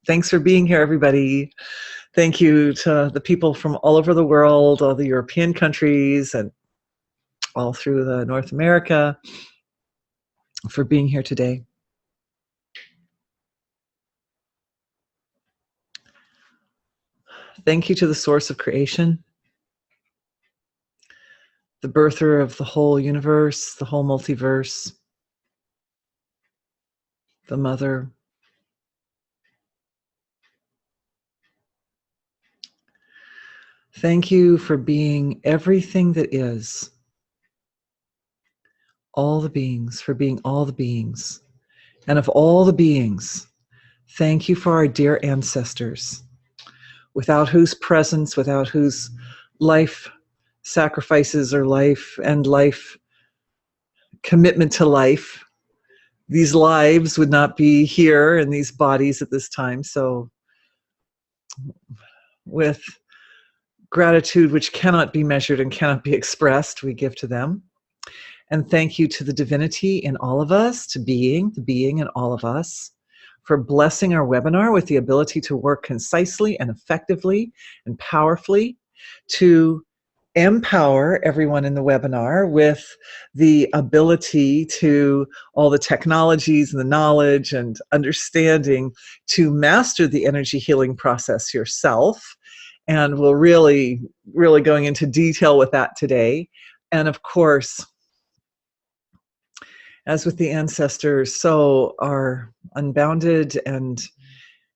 Thanks for being here, everybody. Thank you to the people from all over the world, all the European countries, and all through the North America for being here today. Thank you to the source of creation, the birther of the whole universe, the whole multiverse, the mother. Thank you for being everything that is. All the beings, for being all the beings. And of all the beings, thank you for our dear ancestors, without whose presence, without whose life sacrifices or life and life commitment to life, these lives would not be here in these bodies at this time. So with gratitude which cannot be measured and cannot be expressed, we give to them. And thank you to the divinity in all of us, to the being in all of us, for blessing our webinar with the ability to work concisely and effectively and powerfully, to empower everyone in the webinar with the ability to all the technologies and the knowledge and understanding to master the energy healing process yourself. And we'll really going into detail with that today. And of course, as with the ancestors, so our unbounded and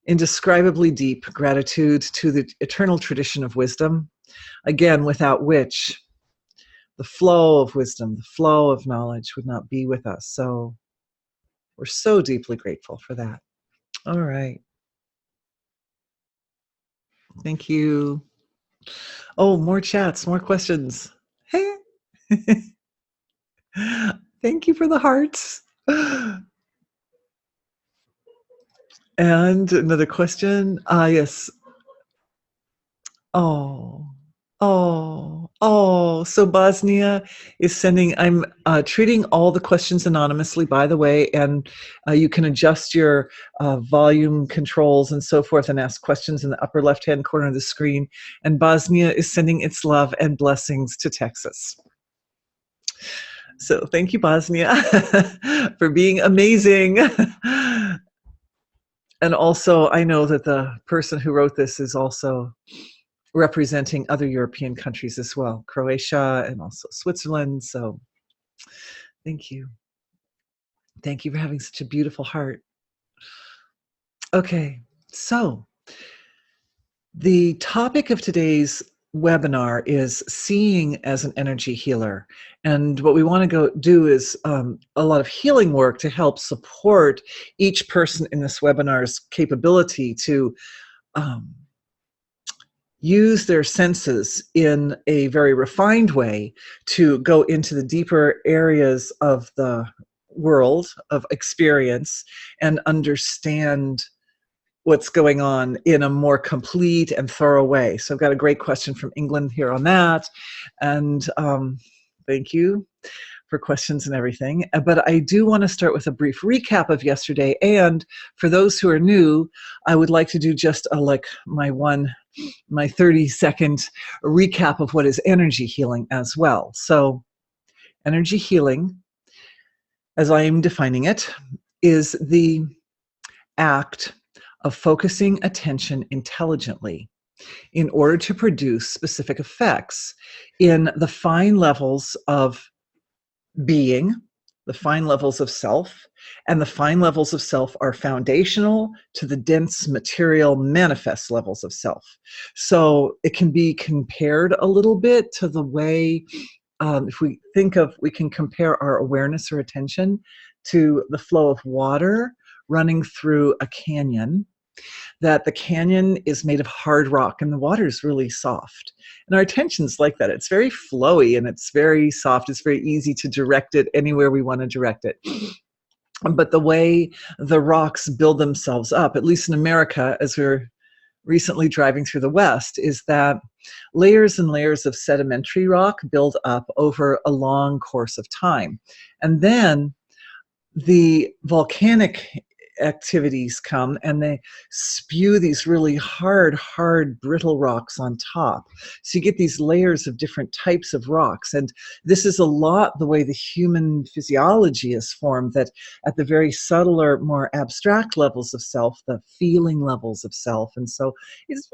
indescribably deep gratitude to the eternal tradition of wisdom, again, without which the flow of wisdom, the flow of knowledge would not be with us. So we're so deeply grateful for that. All right. Thank you. Oh, more chats, more questions. Hey. Thank you for the hearts. And another question. Yes. So Bosnia is sending, I'm treating all the questions anonymously, by the way, and you can adjust your volume controls and so forth and ask questions in the upper left-hand corner of the screen. And Bosnia is sending its love and blessings to Texas. So thank you, Bosnia, for being amazing. And also, I know that the person who wrote this is also representing other European countries as well, Croatia and also Switzerland. So thank you. Thank you for having such a beautiful heart. Okay, so the topic of today's webinar is seeing as an energy healer. And what we want to go do is a lot of healing work to help support each person in this webinar's capability to use their senses in a very refined way to go into the deeper areas of the world of experience and understand what's going on in a more complete and thorough way. So I've got a great question from England here on that. And thank you for questions and everything. But I do want to start with a brief recap of yesterday. And for those who are new, I would like to do just my 30-second recap of what is energy healing as well. So energy healing, as I am defining it, is the act of focusing attention intelligently in order to produce specific effects in the fine levels of being, the fine levels of self, and the fine levels of self are foundational to the dense material manifest levels of self. So it can be compared a little bit to the way, if we think of, we can compare our awareness or attention to the flow of water running through a canyon, that the canyon is made of hard rock and the water is really soft. And our attention's like that. It's very flowy and it's very soft. It's very easy to direct it anywhere we want to direct it. But the way the rocks build themselves up, at least in America, as we're recently driving through the West, is that layers and layers of sedimentary rock build up over a long course of time. And then the volcanic activities come, and they spew these really hard, brittle rocks on top. So you get these layers of different types of rocks. And this is a lot the way the human physiology is formed, that at the very subtler, more abstract levels of self, the feeling levels of self. And so it's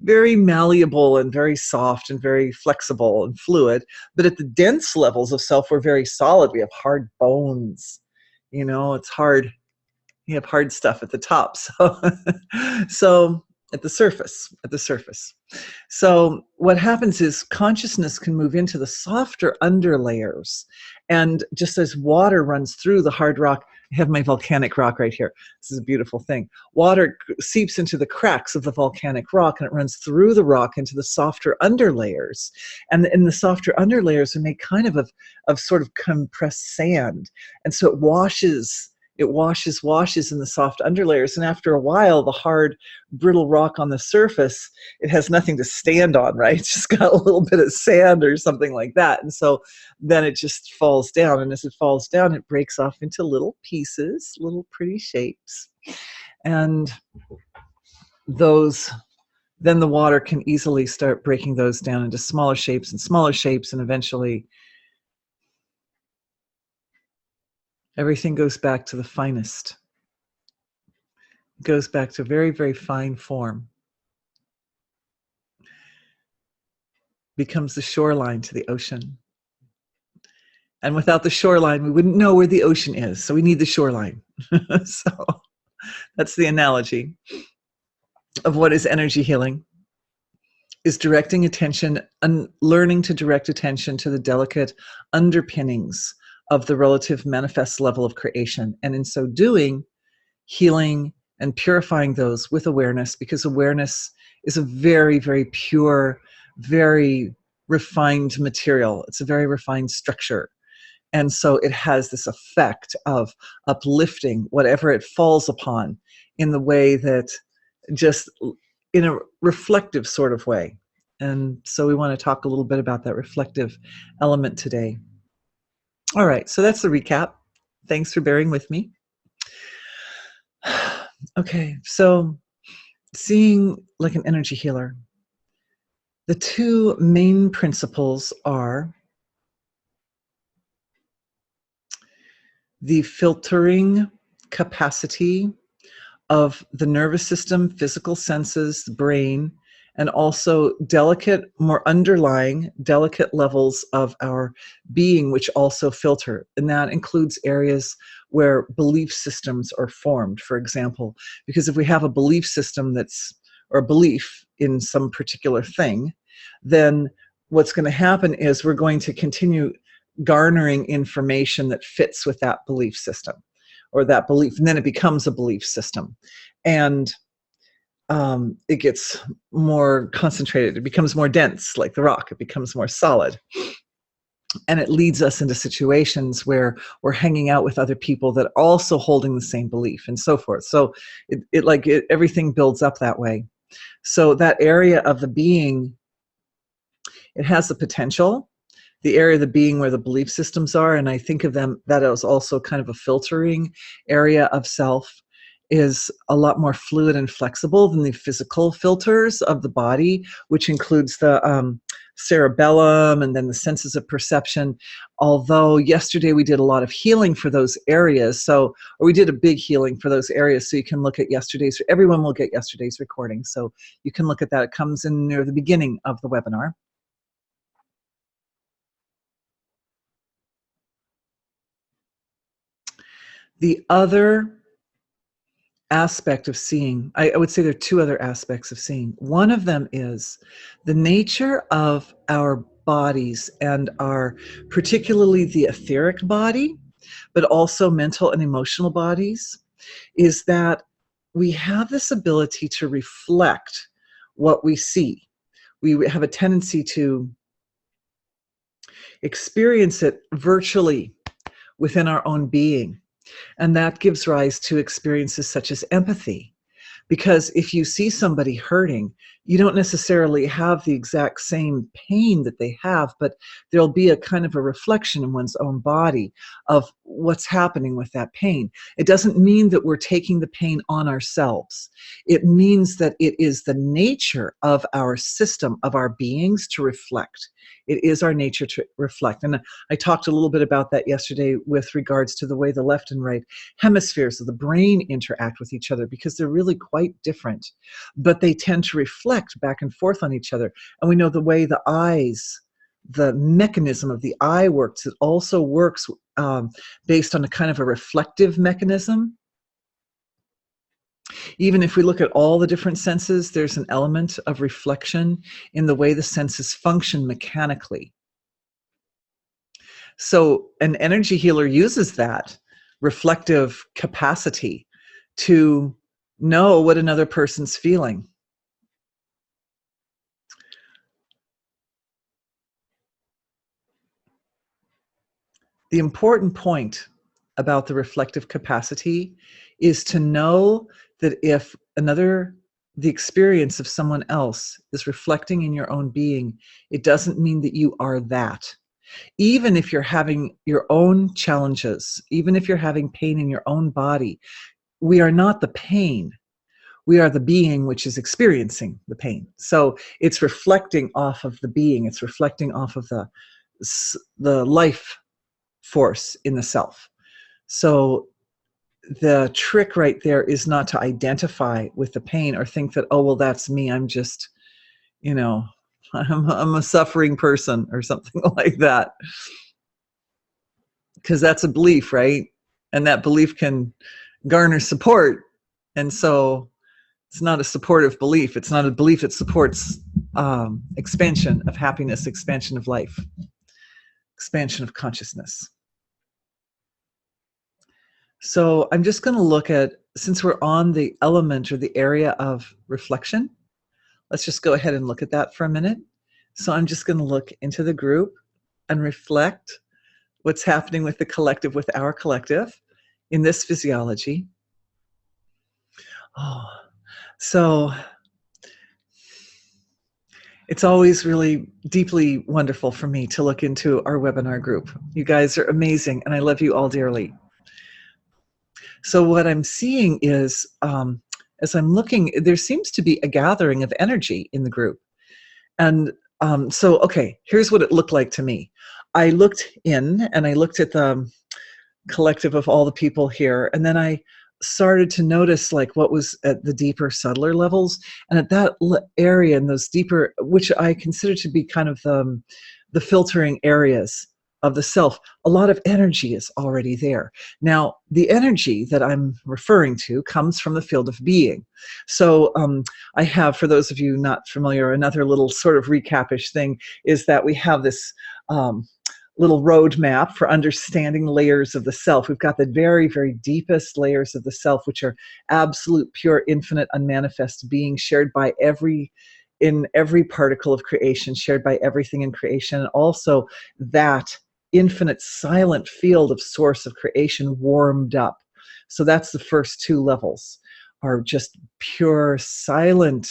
very malleable and very soft and very flexible and fluid. But at the dense levels of self, we're very solid. We have hard bones. It's hard. You have hard stuff at the top. So at the surface. So what happens is consciousness can move into the softer underlayers. And just as water runs through the hard rock, I have my volcanic rock right here. This is a beautiful thing. Water seeps into the cracks of the volcanic rock, and it runs through the rock into the softer underlayers. And in the softer underlayers are made kind of sort of compressed sand. And so it washes in the soft underlayers. And after a while, the hard, brittle rock on the surface, it has nothing to stand on, right? It's just got a little bit of sand or something like that. And so then it just falls down. And as it falls down, it breaks off into little pieces, little pretty shapes. And then the water can easily start breaking those down into smaller shapes, and eventually everything goes back to the finest. It goes back to very, very fine form. Becomes the shoreline to the ocean. And without the shoreline, we wouldn't know where the ocean is. So we need the shoreline. So that's the analogy of what is energy healing, is directing attention and learning to direct attention to the delicate underpinnings of the relative manifest level of creation. And in so doing, healing and purifying those with awareness, because awareness is a very, very pure, very refined material. It's a very refined structure. And so it has this effect of uplifting whatever it falls upon in the way that just in a reflective sort of way. And so we want to talk a little bit about that reflective element today. All right, so that's the recap. Thanks for bearing with me. Okay, so seeing like an energy healer, the two main principles are the filtering capacity of the nervous system, physical senses, the brain, and also delicate, more underlying, delicate levels of our being, which also filter. And that includes areas where belief systems are formed, for example. Because if we have a belief system or a belief in some particular thing, then what's going to happen is we're going to continue garnering information that fits with that belief system or that belief. And then it becomes a belief system. And it gets more concentrated. It becomes more dense, like the rock. It becomes more solid. And it leads us into situations where we're hanging out with other people that are also holding the same belief and so forth. So everything builds up that way. So that area of the being, it has the potential, the area of the being where the belief systems are, and I think of them, that as also kind of a filtering area of self, is a lot more fluid and flexible than the physical filters of the body, which includes the cerebellum and then the senses of perception. Although yesterday we did a lot of healing for those areas, or we did a big healing for those areas, so you can look at everyone will get yesterday's recording, so you can look at that. It comes in near the beginning of the webinar. The other aspect of seeing, I would say there are two other aspects of seeing. One of them is the nature of our bodies and particularly the etheric body, but also mental and emotional bodies, is that we have this ability to reflect what we see. We have a tendency to experience it virtually within our own being. And that gives rise to experiences such as empathy, Because if you see somebody hurting, you don't necessarily have the exact same pain that they have, but there'll be a kind of a reflection in one's own body of what's happening with that pain. It doesn't mean that we're taking the pain on ourselves. It means that it is the nature of our system, of our beings, to reflect. It is our nature to reflect. And I talked a little bit about that yesterday with regards to the way the left and right hemispheres of the brain interact with each other, because they're really quite different, but they tend to reflect back and forth on each other. And we know the way the eyes, the mechanism of the eye works, it also works based on a kind of a reflective mechanism. Even if we look at all the different senses, there's an element of reflection in the way the senses function mechanically. So an energy healer uses that reflective capacity to know what another person's feeling. The important point about the reflective capacity is to know that if the experience of someone else is reflecting in your own being, it doesn't mean that you are that. Even if you're having your own challenges, even if you're having pain in your own body, we are not the pain. We are the being which is experiencing the pain. So it's reflecting off of the being. It's reflecting off of the life force in the self. So the trick right there is not to identify with the pain or think that, oh, well, that's me. I'm just, I'm a suffering person or something like that. Because that's a belief, right? And that belief can garner support. And so it's not a supportive belief. It's not a belief that supports expansion of happiness, expansion of life, expansion of consciousness. So I'm just going to look at, since we're on the element or the area of reflection, let's just go ahead and look at that for a minute. So I'm just going to look into the group and reflect what's happening with the collective, with our collective in this physiology. Oh, so it's always really deeply wonderful for me to look into our webinar group. You guys are amazing, and I love you all dearly. So what I'm seeing is, as I'm looking, there seems to be a gathering of energy in the group. And okay, here's what it looked like to me. I looked in and I looked at the collective of all the people here, and then I started to notice like what was at the deeper, subtler levels. And at that area, in those deeper, which I consider to be kind of the filtering areas of the self, a lot of energy is already there. Now, the energy that I'm referring to comes from the field of being. So I have, for those of you not familiar, another little sort of recap-ish thing is that we have this little roadmap for understanding layers of the self. We've got the very, very deepest layers of the self, which are absolute, pure, infinite, unmanifest being shared by in every particle of creation, shared by everything in creation, and also that infinite silent field of source of creation warmed up. So that's the first two levels, are just pure, silent,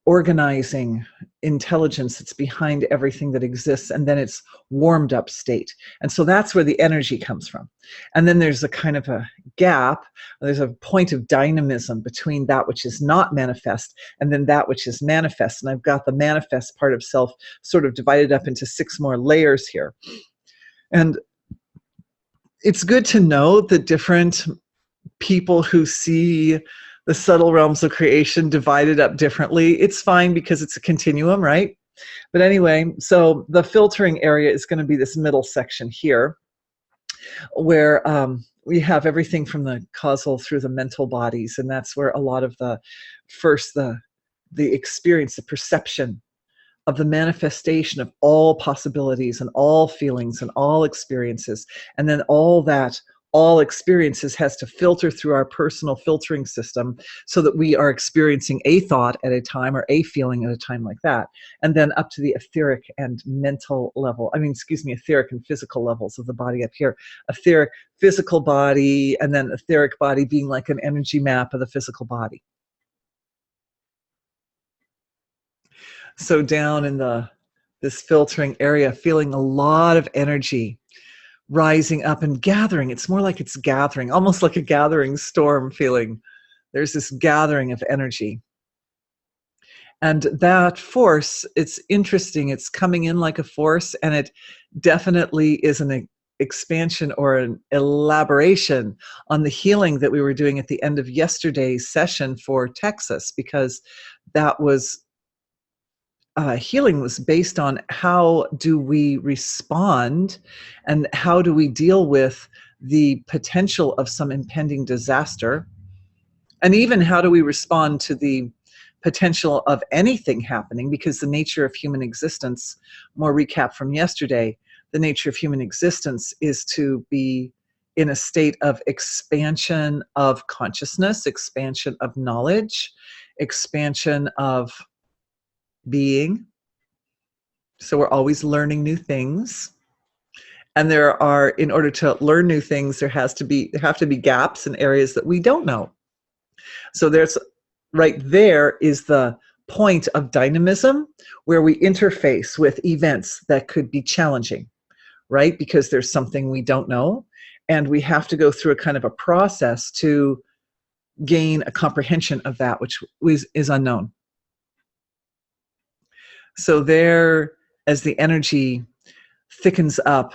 organizing intelligence that's behind everything that exists, and then it's warmed up state. And so that's where the energy comes from. And then there's a kind of a gap, there's a point of dynamism between that which is not manifest and then that which is manifest. And I've got the manifest part of self sort of divided up into 6 more layers here. And it's good to know that different people who see the subtle realms of creation divided up differently. It's fine because it's a continuum, right? But anyway, so the filtering area is going to be this middle section here, where we have everything from the causal through the mental bodies, and that's where a lot of the experience, the perception of the manifestation of all possibilities and all feelings and all experiences, and then all experiences has to filter through our personal filtering system so that we are experiencing a thought at a time or a feeling at a time, like that. And then up to the etheric and mental level, etheric and physical levels of the body up here. Etheric, physical body, and then etheric body being like an energy map of the physical body. So down in this filtering area, feeling a lot of energy rising up and gathering. It's more like it's gathering, almost like a gathering storm feeling. There's this gathering of energy. And that force, it's interesting. It's coming in like a force, and it definitely is an expansion or an elaboration on the healing that we were doing at the end of yesterday's session for Texas, because that was healing was based on how do we respond and how do we deal with the potential of some impending disaster, and even how do we respond to the potential of anything happening, because the nature of human existence, more recap from yesterday, the nature of human existence is to be in a state of expansion of consciousness, expansion of knowledge, expansion of being. So we're always learning new things. And there are, in order to learn new things, there have to be gaps in areas that we don't know. So there's right there is the point of dynamism, where we interface with events that could be challenging, right? Because there's something we don't know, and we have to go through a kind of a process to gain a comprehension of that which is unknown. So there, as the energy thickens up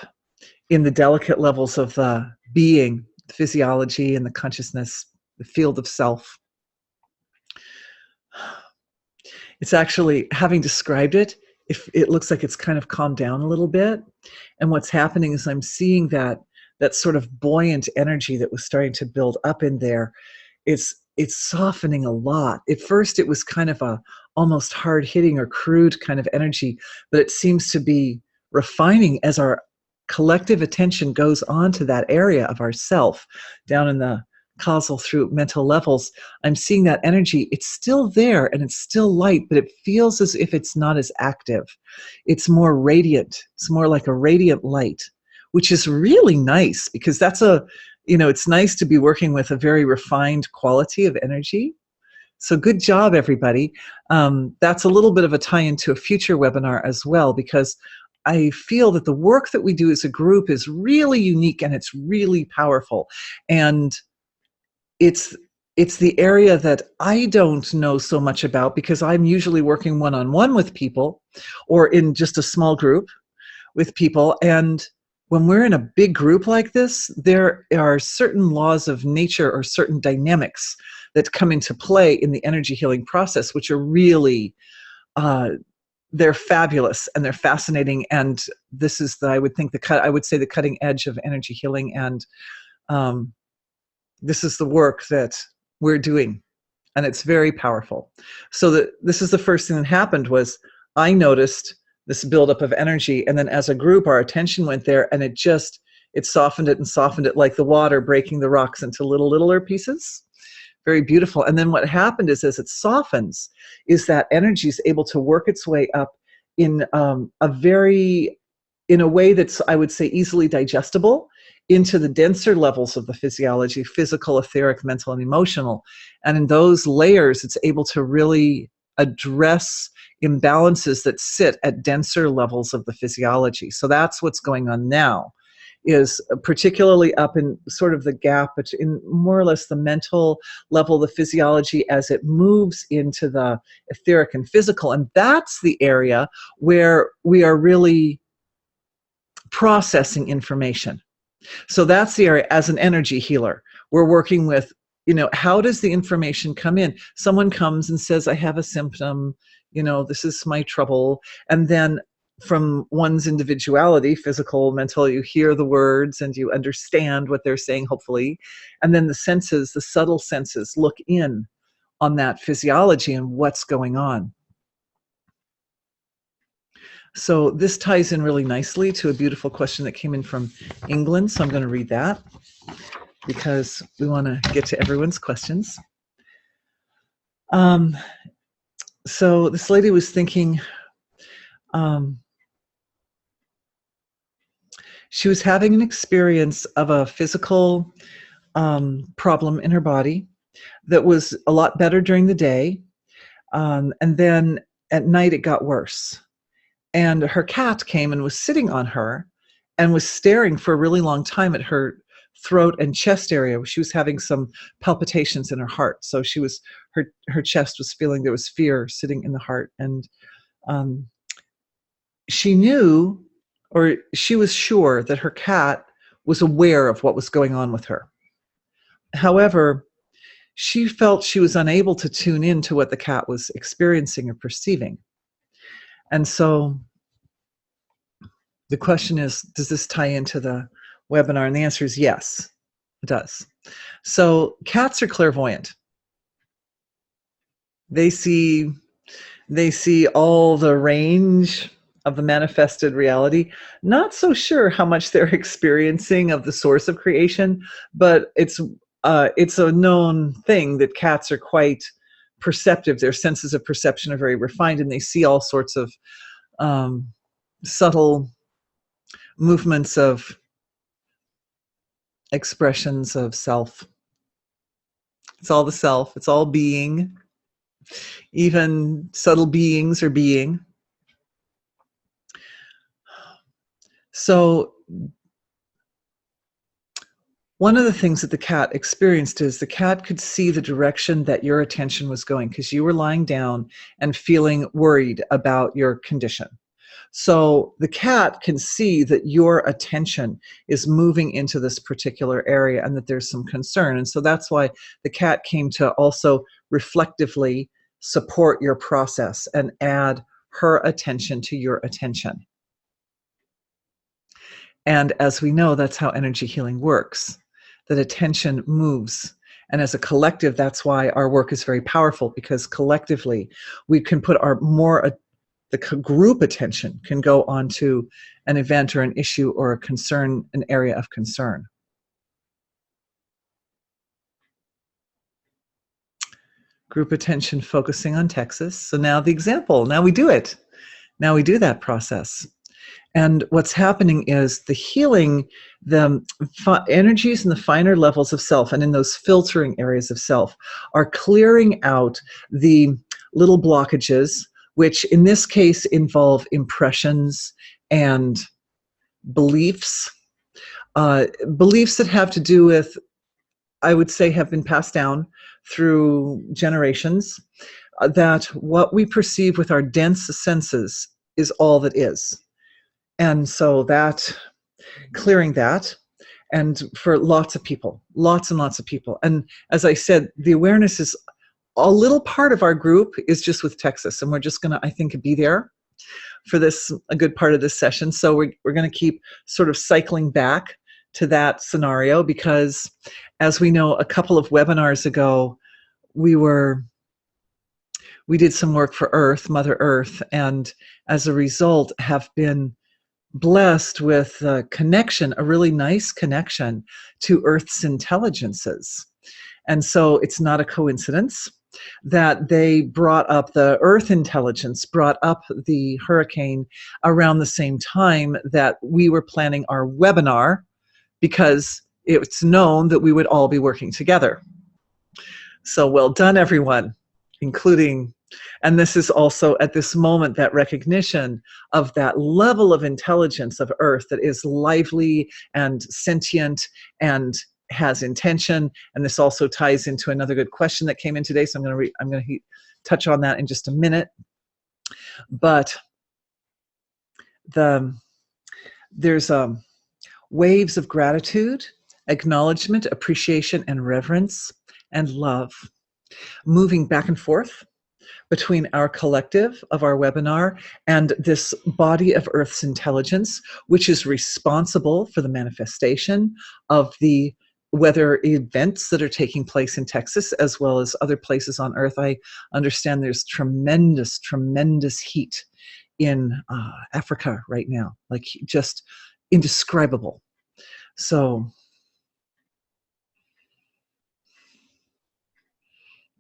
in the delicate levels of the being, the physiology and the consciousness, the field of self, it's actually, having described it, if it looks like it's kind of calmed down a little bit. And what's happening is I'm seeing that sort of buoyant energy that was starting to build up in there. It's softening a lot. At first it was kind of a almost hard hitting or crude kind of energy, but it seems to be refining as our collective attention goes on to that area of ourself down in the causal through mental levels. I'm seeing that energy. It's still there and it's still light, but it feels as if it's not as active. It's more radiant. It's more like a radiant light, which is really nice, because that's it's nice to be working with a very refined quality of energy. So good job, everybody. That's a little bit of a tie-in to a future webinar as well, because I feel that the work that we do as a group is really unique and it's really powerful. And it's the area that I don't know so much about, because I'm usually working one-on-one with people or in just a small group with people. And when we're in a big group like this, there are certain laws of nature or certain dynamics that come into play in the energy healing process, which are really, they're fabulous and they're fascinating. And this is I would say the cutting edge of energy healing. And this is the work that we're doing, and it's very powerful. So this is the first thing that happened, was I noticed this buildup of energy, and then as a group our attention went there, and it softened it and softened it, like the water breaking the rocks into littler pieces. Very beautiful. And then what happened is, as it softens, is that energy is able to work its way up in a way that's, I would say, easily digestible into the denser levels of the physiology, physical, etheric, mental, and emotional. And in those layers, it's able to really address imbalances that sit at denser levels of the physiology. So that's what's going on now, is particularly up in sort of the gap in more or less the mental level, the physiology, as it moves into the etheric and physical. And that's the area where we are really processing information. So that's the area. As an energy healer, we're working with, how does the information come in? Someone comes and says, I have a symptom, this is my trouble. And then from one's individuality, physical, mental, you hear the words and you understand what they're saying, hopefully. And then the senses, the subtle senses, look in on that physiology and what's going on. So this ties in really nicely to a beautiful question that came in from England. So I'm going to read that, because we want to get to everyone's questions. So this lady was thinking, she was having an experience of a physical problem in her body that was a lot better during the day. And then at night it got worse. And her cat came and was sitting on her and was staring for a really long time at her throat and chest area. She was having some palpitations in her heart. So her chest was feeling there was fear sitting in the heart. And she knew, or she was sure, that her cat was aware of what was going on with her. However, she felt she was unable to tune in to what the cat was experiencing or perceiving. And so the question is, does this tie into the webinar? And the answer is yes, it does. So cats are clairvoyant. They see all the range of the manifested reality. Not so sure how much they're experiencing of the source of creation, but it's a known thing that cats are quite perceptive. Their senses of perception are very refined, and they see all sorts of subtle movements of expressions of self. It's all the self. It's all being. Even subtle beings are being. So one of the things that the cat experienced is the cat could see the direction that your attention was going, because you were lying down and feeling worried about your condition. So the cat can see that your attention is moving into this particular area and that there's some concern. And so that's why the cat came to also reflectively support your process and add her attention to your attention. And as we know, that's how energy healing works, that attention moves. And as a collective, that's why our work is very powerful, because collectively we can put the group attention can go onto an event or an issue or a concern, an area of concern. Group attention focusing on Texas. So now the example, now we do it. Now we do that process. And what's happening is the healing, the energies in the finer levels of self and in those filtering areas of self are clearing out the little blockages, which in this case involve impressions and beliefs. Beliefs that have to do with, I would say, have been passed down through generations, that what we perceive with our dense senses is all that is. And so that, clearing that, and for lots of people, lots and lots of people. And as I said, the awareness is a little part of our group is just with Texas, and we're just going to, I think, be there for this, a good part of this session. So we're going to keep sort of cycling back to that scenario, because as we know, a couple of webinars ago, we did some work for Earth, Mother Earth, and as a result have been blessed with a connection, a really nice connection to Earth's intelligences. And so it's not a coincidence that they brought up the Earth intelligence, brought up the hurricane around the same time that we were planning our webinar, because it's known that we would all be working together. So well done, everyone, including, and this is also at this moment, that recognition of that level of intelligence of Earth that is lively and sentient and has intention. And this also ties into another good question that came in today. So I'm going to touch on that in just a minute. But there's waves of gratitude, acknowledgement, appreciation, and reverence, and love moving back and forth between our collective of our webinar and this body of Earth's intelligence, which is responsible for the manifestation of the weather events that are taking place in Texas, as well as other places on Earth. I understand there's tremendous, tremendous heat in Africa right now, like just indescribable. So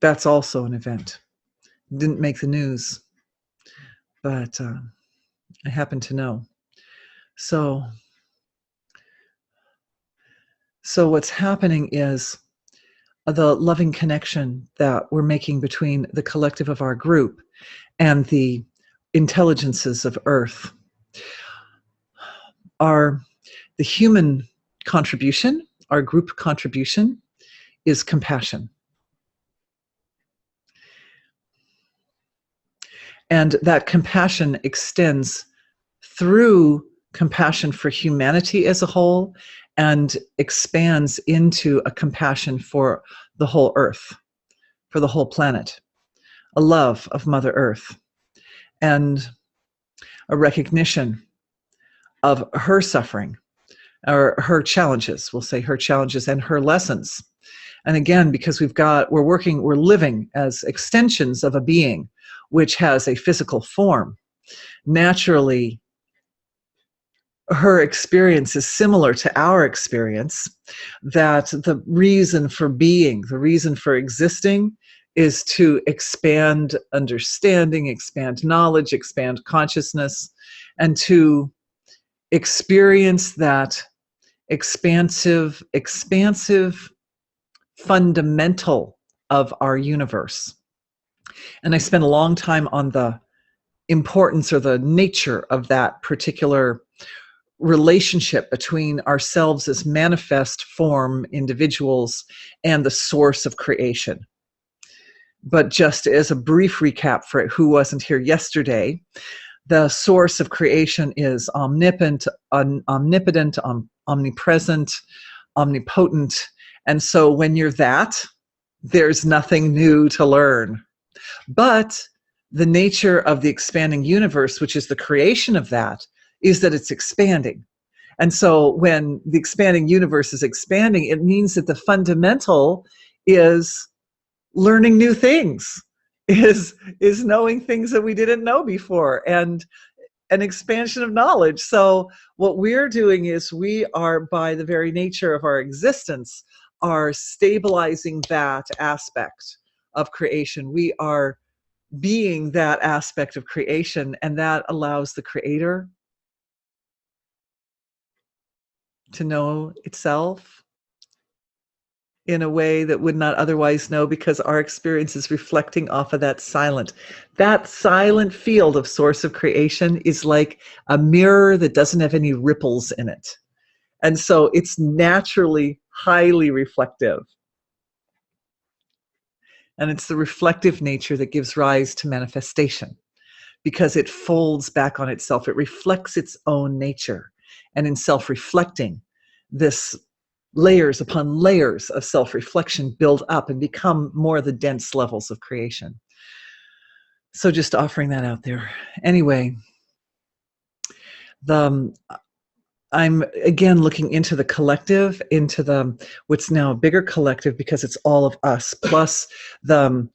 that's also an event. Didn't make the news, but I happen to know. So what's happening is the loving connection that we're making between the collective of our group and the intelligences of Earth. The human contribution, our group contribution, is compassion. And that compassion extends through compassion for humanity as a whole and expands into a compassion for the whole Earth, for the whole planet, a love of Mother Earth, and a recognition of her suffering, or her challenges, we'll say her challenges and her lessons. And again, because we're living as extensions of a being which has a physical form, naturally, her experience is similar to our experience, that the reason for being, the reason for existing, is to expand understanding, expand knowledge, expand consciousness, and to experience that expansive fundamental of our universe. And I spent a long time on the importance or the nature of that particular relationship between ourselves as manifest form individuals and the source of creation. But just as a brief recap for who wasn't here yesterday, the source of creation is omnipotent, omnipresent, omnipotent. And so when you're that, there's nothing new to learn. But the nature of the expanding universe, which is the creation of that, is that it's expanding. And so when the expanding universe is expanding, it means that the fundamental is learning new things, is knowing things that we didn't know before, and an expansion of knowledge. So what we're doing is we are, by the very nature of our existence, are stabilizing that aspect of creation. We are being that aspect of creation, and that allows the creator to know itself in a way that would not otherwise know, because our experience is reflecting off of that silent field of source of creation is like a mirror that doesn't have any ripples in it. And so it's naturally highly reflective. And it's the reflective nature that gives rise to manifestation, because it folds back on itself. It reflects its own nature. And in self-reflecting, this layers upon layers of self-reflection build up and become more the dense levels of creation. So just offering that out there. Anyway, I'm again looking into the collective, into the what's now a bigger collective, because it's all of us, plus the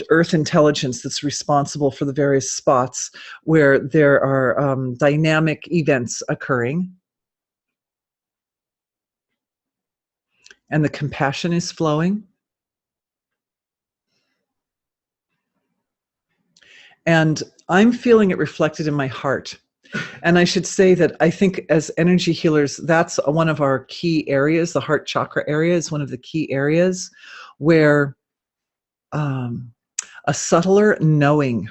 Earth intelligence that's responsible for the various spots where there are dynamic events occurring. And the compassion is flowing. And I'm feeling it reflected in my heart. And I should say that I think as energy healers, that's one of our key areas. The heart chakra area is one of the key areas where a subtler knowing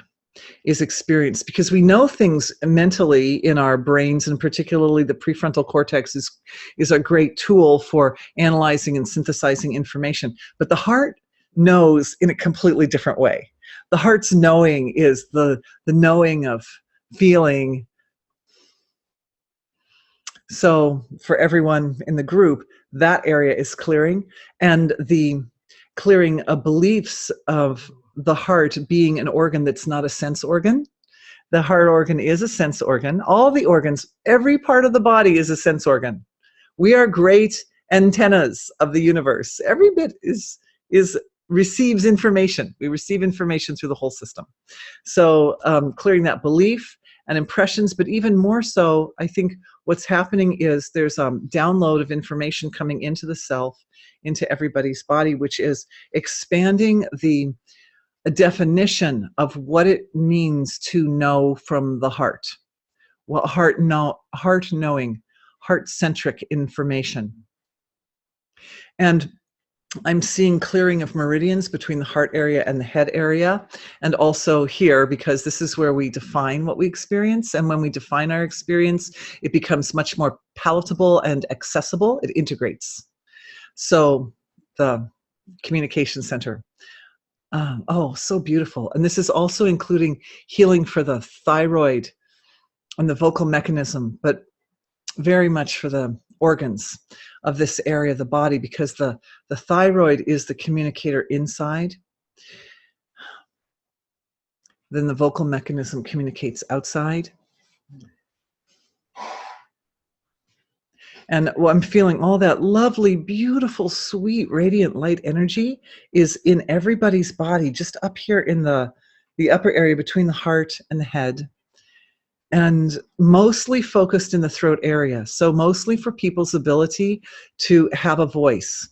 is experienced, because we know things mentally in our brains, and particularly the prefrontal cortex is a great tool for analyzing and synthesizing information. But the heart knows in a completely different way. The heart's knowing is the knowing of feeling. So for everyone in the group, that area is clearing, and the clearing of beliefs of the heart being an organ that's not a sense organ. The heart organ is a sense organ. All the organs, every part of the body is a sense organ. We are great antennas of the universe. Every bit receives information. We receive information through the whole system. So clearing that belief and impressions, but even more so, I think what's happening is there's a download of information coming into the self, into everybody's body, which is expanding a definition of what it means to know from the heart. Well, heart knowing, heart-centric information. And I'm seeing clearing of meridians between the heart area and the head area, and also here, because this is where we define what we experience. And when we define our experience, it becomes much more palatable and accessible. It integrates. So the communication center. Oh, so beautiful. And this is also including healing for the thyroid and the vocal mechanism, but very much for the organs of this area of the body, because the thyroid is the communicator inside. Then the vocal mechanism communicates outside. And I'm feeling all that lovely, beautiful, sweet, radiant light energy is in everybody's body, just up here in the upper area between the heart and the head, and mostly focused in the throat area. So mostly for people's ability to have a voice.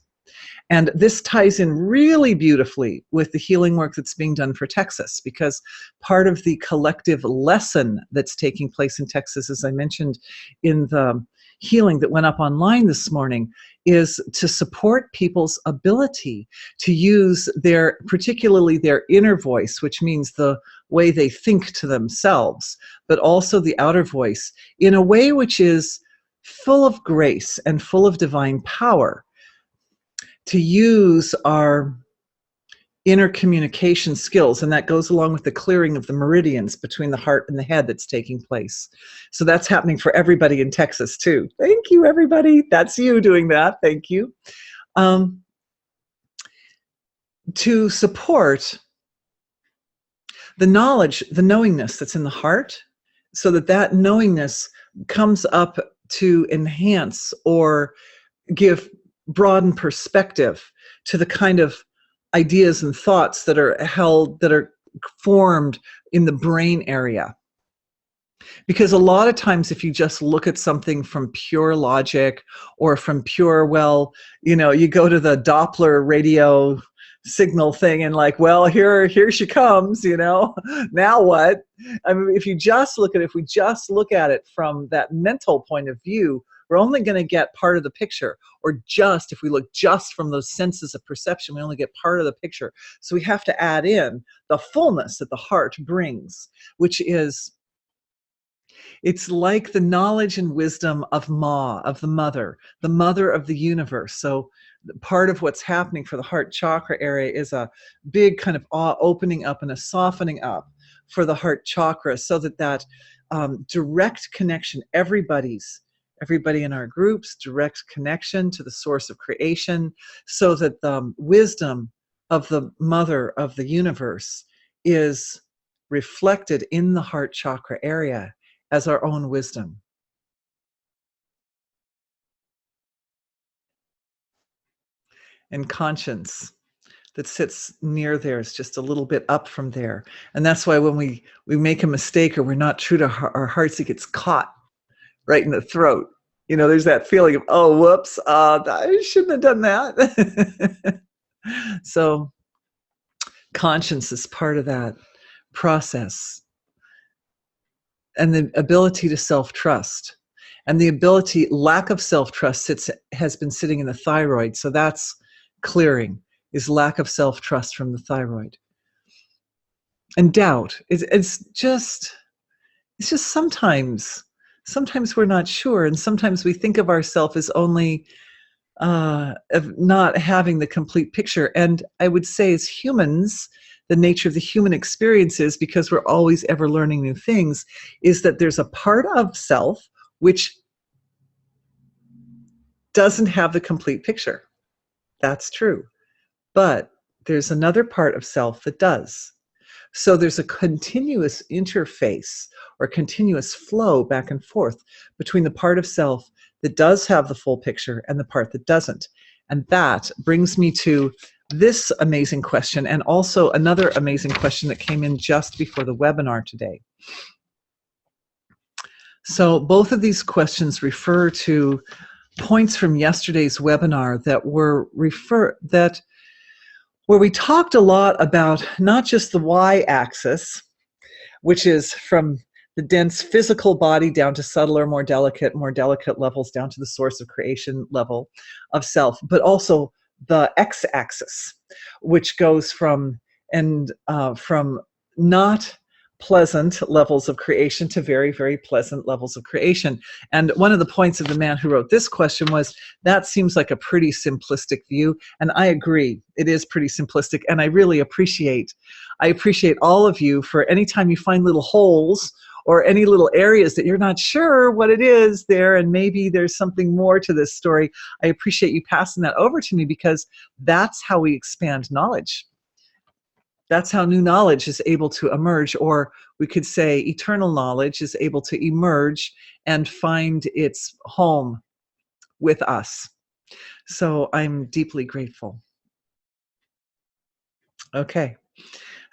And this ties in really beautifully with the healing work that's being done for Texas, because part of the collective lesson that's taking place in Texas, as I mentioned in the healing that went up online this morning, is to support people's ability to use particularly their inner voice, which means the way they think to themselves, but also the outer voice, in a way which is full of grace and full of divine power, to use our inner communication skills. And that goes along with the clearing of the meridians between the heart and the head that's taking place. So that's happening for everybody in Texas too. Thank you, everybody. That's you doing that. Thank you. To support the knowledge, the knowingness that's in the heart, so that knowingness comes up to enhance or give broaden perspective to the kind of ideas and thoughts that are held, that are formed in the brain area. Because a lot of times, if you just look at something from pure logic or from pure, well, you go to the Doppler radio signal thing and like, well, here she comes, now what? I mean, if we just look at it from that mental point of view, we're only going to get part of the picture. Or just, if we look just from those senses of perception, we only get part of the picture. So we have to add in the fullness that the heart brings, which is, it's like the knowledge and wisdom of Ma, of the mother of the universe. So part of what's happening for the heart chakra area is a big kind of opening up and a softening up for the heart chakra, so that direct connection, everybody in our groups, direct connection to the source of creation, so that the wisdom of the mother of the universe is reflected in the heart chakra area as our own wisdom. And conscience that sits near there is just a little bit up from there. And that's why when we make a mistake or we're not true to our hearts, it gets caught right in the throat. There's that feeling of, oh, whoops, I shouldn't have done that. So conscience is part of that process. And the ability to self-trust. And the lack of self-trust has been sitting in the thyroid. So that's clearing, is lack of self-trust from the thyroid. And doubt. It's just sometimes we're not sure, and sometimes we think of ourselves as only of not having the complete picture. And I would say, as humans, the nature of the human experience is, because we're always ever learning new things, is that there's a part of self which doesn't have the complete picture. That's true. But there's another part of self that does. So there's a continuous interface or continuous flow back and forth between the part of self that does have the full picture and the part that doesn't. And that brings me to this amazing question, and also another amazing question that came in just before the webinar today. So both of these questions refer to points from yesterday's webinar where we talked a lot about not just the y-axis, which is from the dense physical body down to subtler, more delicate levels, down to the source of creation level of self, but also the x-axis, which goes from not pleasant levels of creation to very, very pleasant levels of creation. And one of the points of the man who wrote this question was, that seems like a pretty simplistic view. And I agree, it is pretty simplistic. And I really appreciate all of you for any time you find little holes or any little areas that you're not sure what it is there, and maybe there's something more to this story. I appreciate you passing that over to me, because that's how we expand knowledge. That's how new knowledge is able to emerge, or we could say eternal knowledge is able to emerge and find its home with us. So I'm deeply grateful. Okay,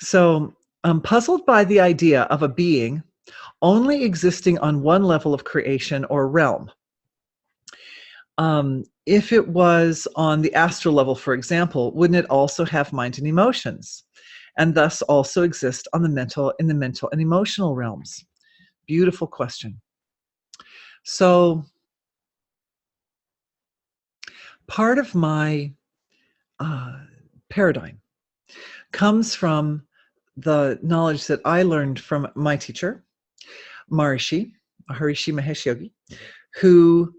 so I'm puzzled by the idea of a being only existing on one level of creation or realm. If it was on the astral level, for example, wouldn't it also have mind and emotions, and thus also exist on the mental and emotional realms? Beautiful question. So part of my paradigm comes from the knowledge that I learned from my teacher, Maharishi Mahesh Yogi, who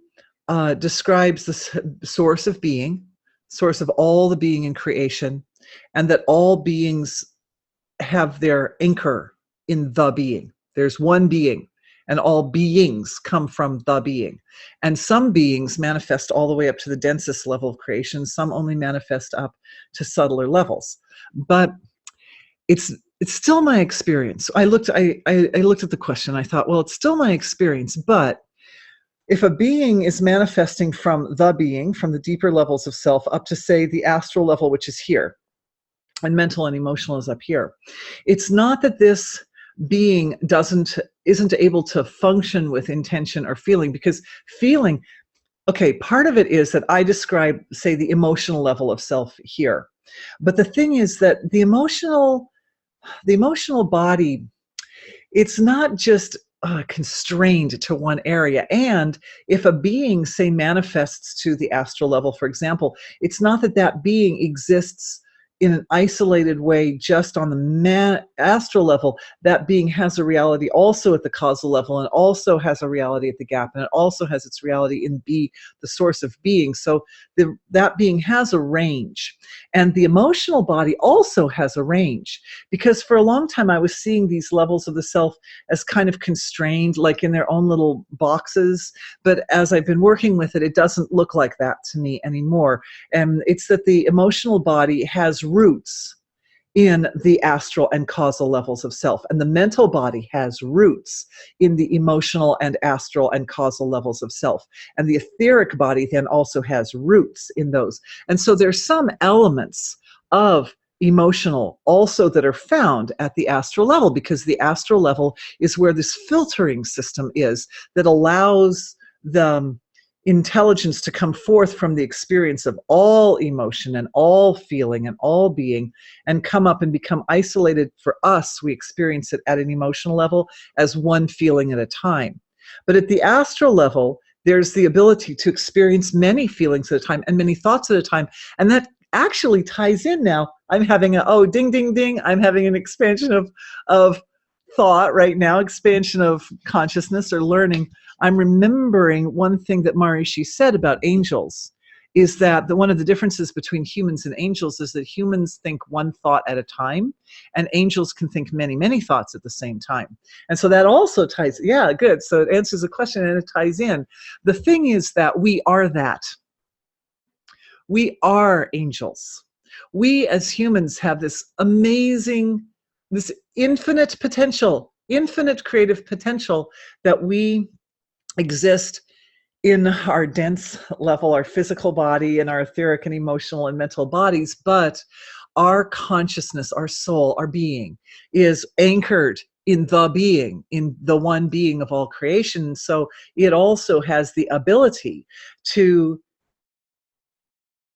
describes the source of being, source of all the being in creation, and that all beings have their anchor in the being. There's one being, and all beings come from the being. And some beings manifest all the way up to the densest level of creation. Some only manifest up to subtler levels. But it's still my experience. I looked at the question. I thought, well, it's still my experience, but if a being is manifesting from the being, from the deeper levels of self up to, say, the astral level, which is here, and mental and emotional is up here, it's not that this being isn't able to function with intention or feeling, because feeling, okay, part of it is that I describe, say, the emotional level of self here. But the thing is that the emotional body, it's not just constrained to one area. And if a being, say, manifests to the astral level, for example, it's not that that being exists in an isolated way just on the astral level. That being has a reality also at the causal level, and also has a reality at the gap, and it also has its reality in B, the source of being. So that being has a range. And the emotional body also has a range, because for a long time I was seeing these levels of the self as kind of constrained, like in their own little boxes. But as I've been working with it, it doesn't look like that to me anymore. And it's that the emotional body has roots in the astral and causal levels of self, and the mental body has roots in the emotional and astral and causal levels of self, and the etheric body then also has roots in those. And so there's some elements of emotional also that are found at the astral level, because the astral level is where this filtering system is that allows the intelligence to come forth from the experience of all emotion and all feeling and all being, and come up and become isolated. For us, we experience it at an emotional level as one feeling at a time. But at the astral level, there's the ability to experience many feelings at a time and many thoughts at a time. And that actually ties in now. I'm having ding, ding, ding. I'm having an expansion of thought right now, expansion of consciousness or learning. I'm remembering one thing that Maharishi said about angels, is that one of the differences between humans and angels is that humans think one thought at a time, and angels can think many, many thoughts at the same time. And so that also ties, yeah, good. So it answers the question and it ties in. The thing is that we are that. We are angels. We as humans have this amazing, this infinite potential, infinite creative potential, that we exist in our dense level, our physical body, and our etheric and emotional and mental bodies. But our consciousness, our soul, our being is anchored in the being, in the one being of all creation. So it also has the ability to,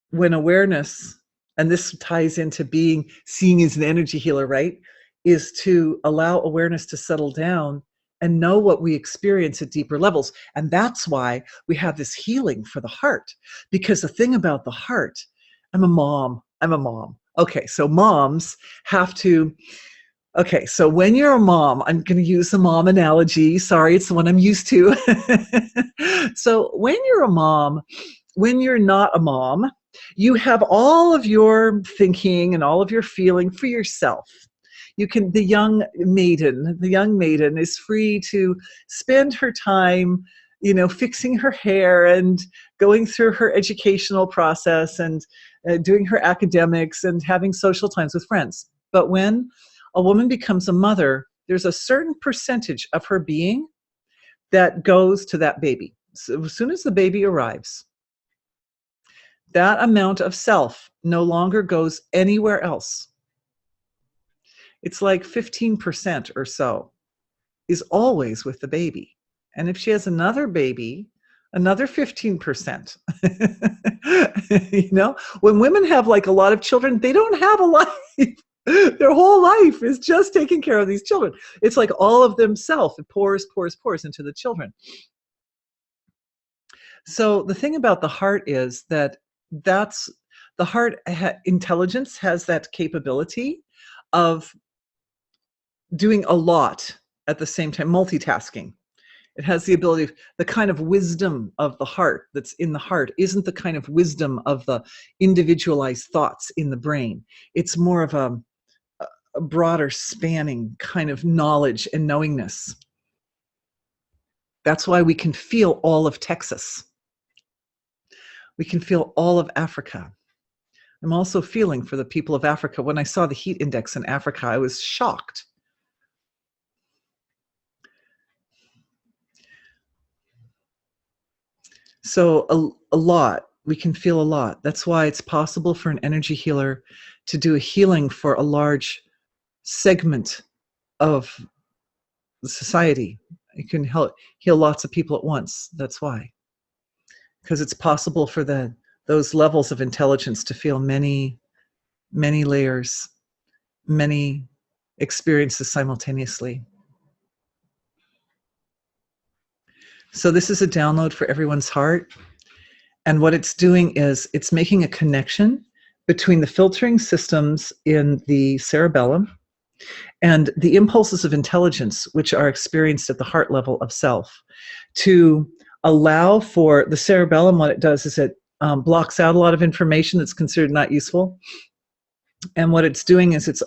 when awareness, and this ties into seeing as an energy healer, right, is to allow awareness to settle down and know what we experience at deeper levels. And that's why we have this healing for the heart. Because the thing about the heart, I'm a mom. I'm a mom. Okay, so moms have to. Okay, so when you're a mom, I'm going to use the mom analogy. Sorry, it's the one I'm used to. So when you're a mom, when you're not a mom, you have all of your thinking and all of your feeling for yourself. You can, the young maiden is free to spend her time, fixing her hair and going through her educational process and doing her academics and having social times with friends. But when a woman becomes a mother, there's a certain percentage of her being that goes to that baby. So as soon as the baby arrives, that amount of self no longer goes anywhere else. It's like 15% or so is always with the baby. And if she has another baby, another 15%. When women have like a lot of children, they don't have a life. Their whole life is just taking care of these children. It's like all of themselves. It pours into the children. So the thing about the heart is that the heart intelligence has that capability of doing a lot at the same time, multitasking. It has the ability, the kind of wisdom of the heart that's in the heart isn't the kind of wisdom of the individualized thoughts in the brain. It's more of a broader spanning kind of knowledge and knowingness. That's why we can feel all of Texas. We can feel all of Africa. I'm also feeling for the people of Africa. When I saw the heat index in Africa, I was shocked. So a lot, we can feel a lot. That's why it's possible for an energy healer to do a healing for a large segment of the society. It can heal lots of people at once. That's why. Because it's possible for those levels of intelligence to feel many, many layers, many experiences simultaneously. So this is a download for everyone's heart. And what it's doing is it's making a connection between the filtering systems in the cerebellum and the impulses of intelligence, which are experienced at the heart level of self, to allow for the cerebellum. What it does is it blocks out a lot of information that's considered not useful. And what it's doing is it's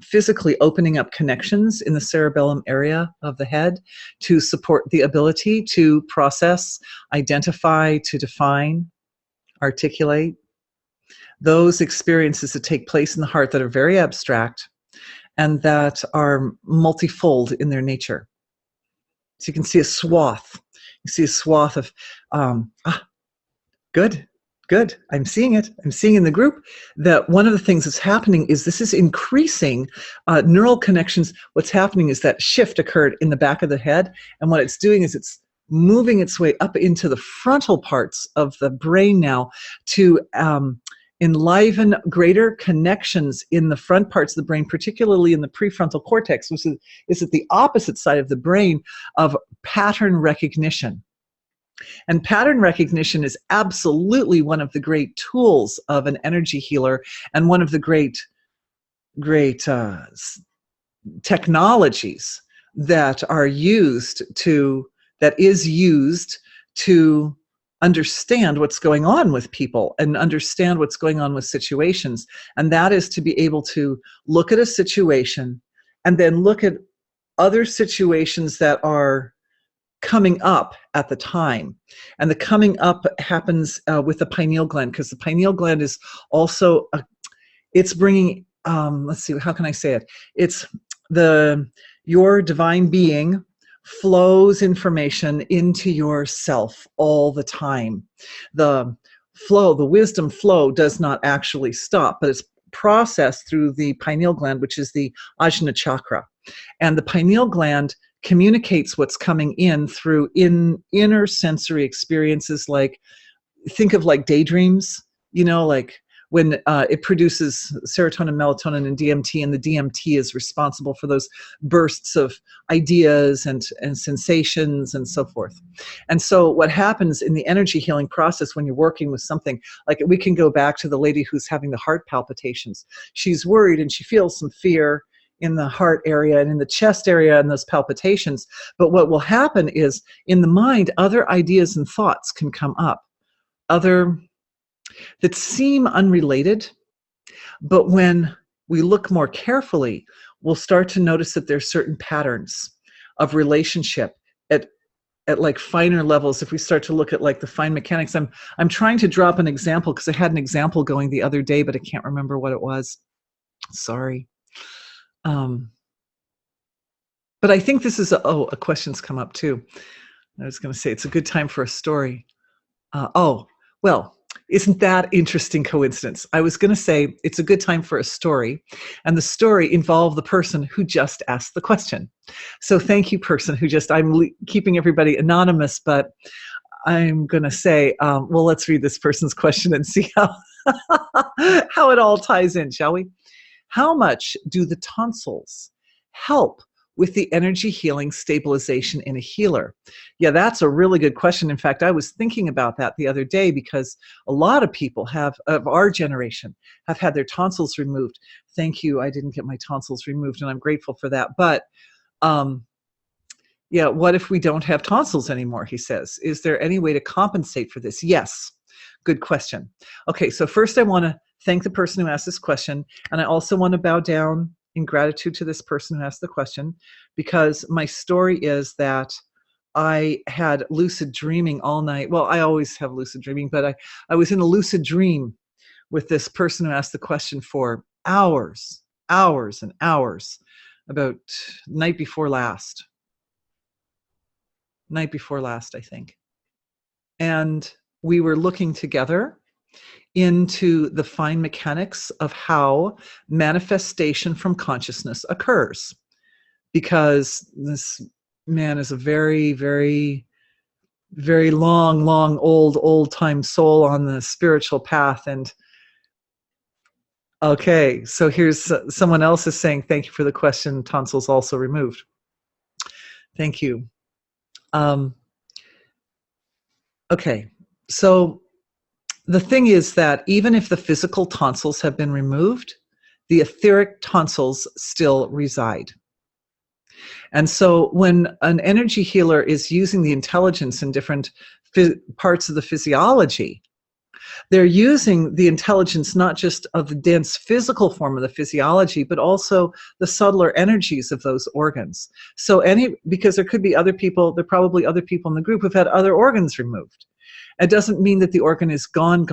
physically opening up connections in the cerebellum area of the head to support the ability to process, identify, to define, articulate those experiences that take place in the heart that are very abstract and that are multifold in their nature. So you can see a swath. You see a swath of, good. I'm seeing it. I'm seeing in the group that one of the things that's happening is this is increasing neural connections. What's happening is that shift occurred in the back of the head. And what it's doing is it's moving its way up into the frontal parts of the brain now to enliven greater connections in the front parts of the brain, particularly in the prefrontal cortex, which is at the opposite side of the brain of pattern recognition. And pattern recognition is absolutely one of the great tools of an energy healer and one of the great technologies that is used to understand what's going on with people and understand what's going on with situations. And that is to be able to look at a situation and then look at other situations that are coming up at the time. And the coming up happens with the pineal gland, because the pineal gland is also, it's bringing, let's see, how can I say it? It's your divine being flows information into yourself all the time. The wisdom flow does not actually stop, but it's processed through the pineal gland, which is the Ajna chakra. And the pineal gland communicates what's coming in through inner sensory experiences, like, think of like daydreams, like when it produces serotonin, melatonin, and DMT, and the DMT is responsible for those bursts of ideas and sensations and so forth. And so what happens in the energy healing process when you're working with something, like we can go back to the lady who's having the heart palpitations. She's worried and she feels some fear in the heart area and in the chest area and those palpitations. But what will happen is in the mind, other ideas and thoughts can come up, other that seem unrelated. But when we look more carefully, we'll start to notice that there's certain patterns of relationship at like finer levels. If we start to look at like the fine mechanics, I'm trying to drop an example because I had an example going the other day, but I can't remember what it was. Sorry. But I think this is a question's come up too. I was going to say it's a good time for a story. Well, isn't that interesting coincidence? I was going to say it's a good time for a story, and the story involved the person who just asked the question. So thank you, person who just, keeping everybody anonymous, but I'm going to say, well, let's read this person's question and see how it all ties in, shall we? How much do the tonsils help with the energy healing stabilization in a healer? Yeah, that's a really good question. In fact, I was thinking about that the other day because a lot of people of our generation have had their tonsils removed. Thank you. I didn't get my tonsils removed, and I'm grateful for that. But yeah, what if we don't have tonsils anymore, he says. Is there any way to compensate for this? Yes. Good question. Okay, so first I want to thank the person who asked this question, and I also want to bow down in gratitude to this person who asked the question, because my story is that I had lucid dreaming all night. Well, I always have lucid dreaming, but I was in a lucid dream with this person who asked the question for hours and hours, about night before last, I think. And we were looking together into the fine mechanics of how manifestation from consciousness occurs. Because this man is a very, very, very long, old time soul on the spiritual path. And okay, so here's someone else is saying, thank you for the question, tonsils also removed. Thank you. Okay, so the thing is that even if the physical tonsils have been removed, the etheric tonsils still reside. And so when an energy healer is using the intelligence in different parts of the physiology, they're using the intelligence not just of the dense physical form of the physiology, but also the subtler energies of those organs. So because there could be other people, there are probably other people in the group who've had other organs removed. It doesn't mean that the organ is gone.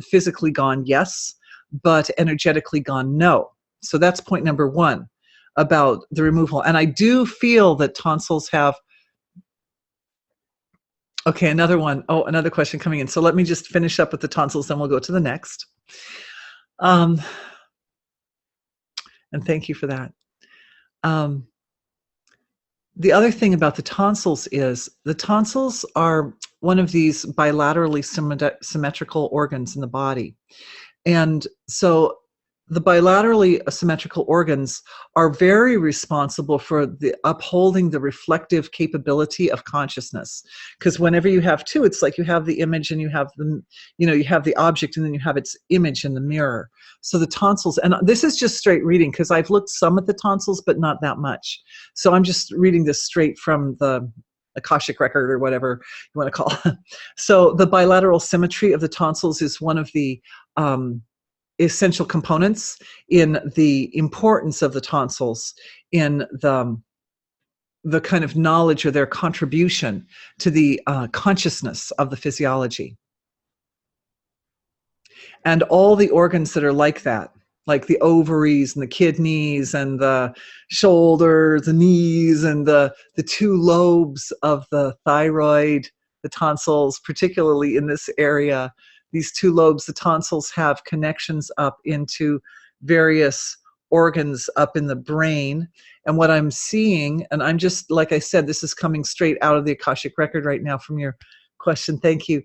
Physically gone, yes, but energetically gone, no. So that's point number one about the removal. And I do feel that tonsils have... Okay, another one. Oh, another question coming in. So let me just finish up with the tonsils, then we'll go to the next. And thank you for that. The other thing about the tonsils is the tonsils are one of these bilaterally symmetrical organs in the body. And so the bilaterally symmetrical organs are very responsible for upholding the reflective capability of consciousness. Because whenever you have two, it's like you have the image and you have you have the object and then you have its image in the mirror. So the tonsils, and this is just straight reading because I've looked some at the tonsils, but not that much. So I'm just reading this straight from the Akashic record or whatever you want to call it. So the bilateral symmetry of the tonsils is one of the essential components in the importance of the tonsils in the kind of knowledge or their contribution to the consciousness of the physiology. And all the organs that are like that, like the ovaries and the kidneys and the shoulders, the knees, and the two lobes of the thyroid, the tonsils, particularly in this area, these two lobes, the tonsils have connections up into various organs up in the brain. And what I'm seeing, and I'm just, like I said, this is coming straight out of the Akashic record right now from your question. Thank you.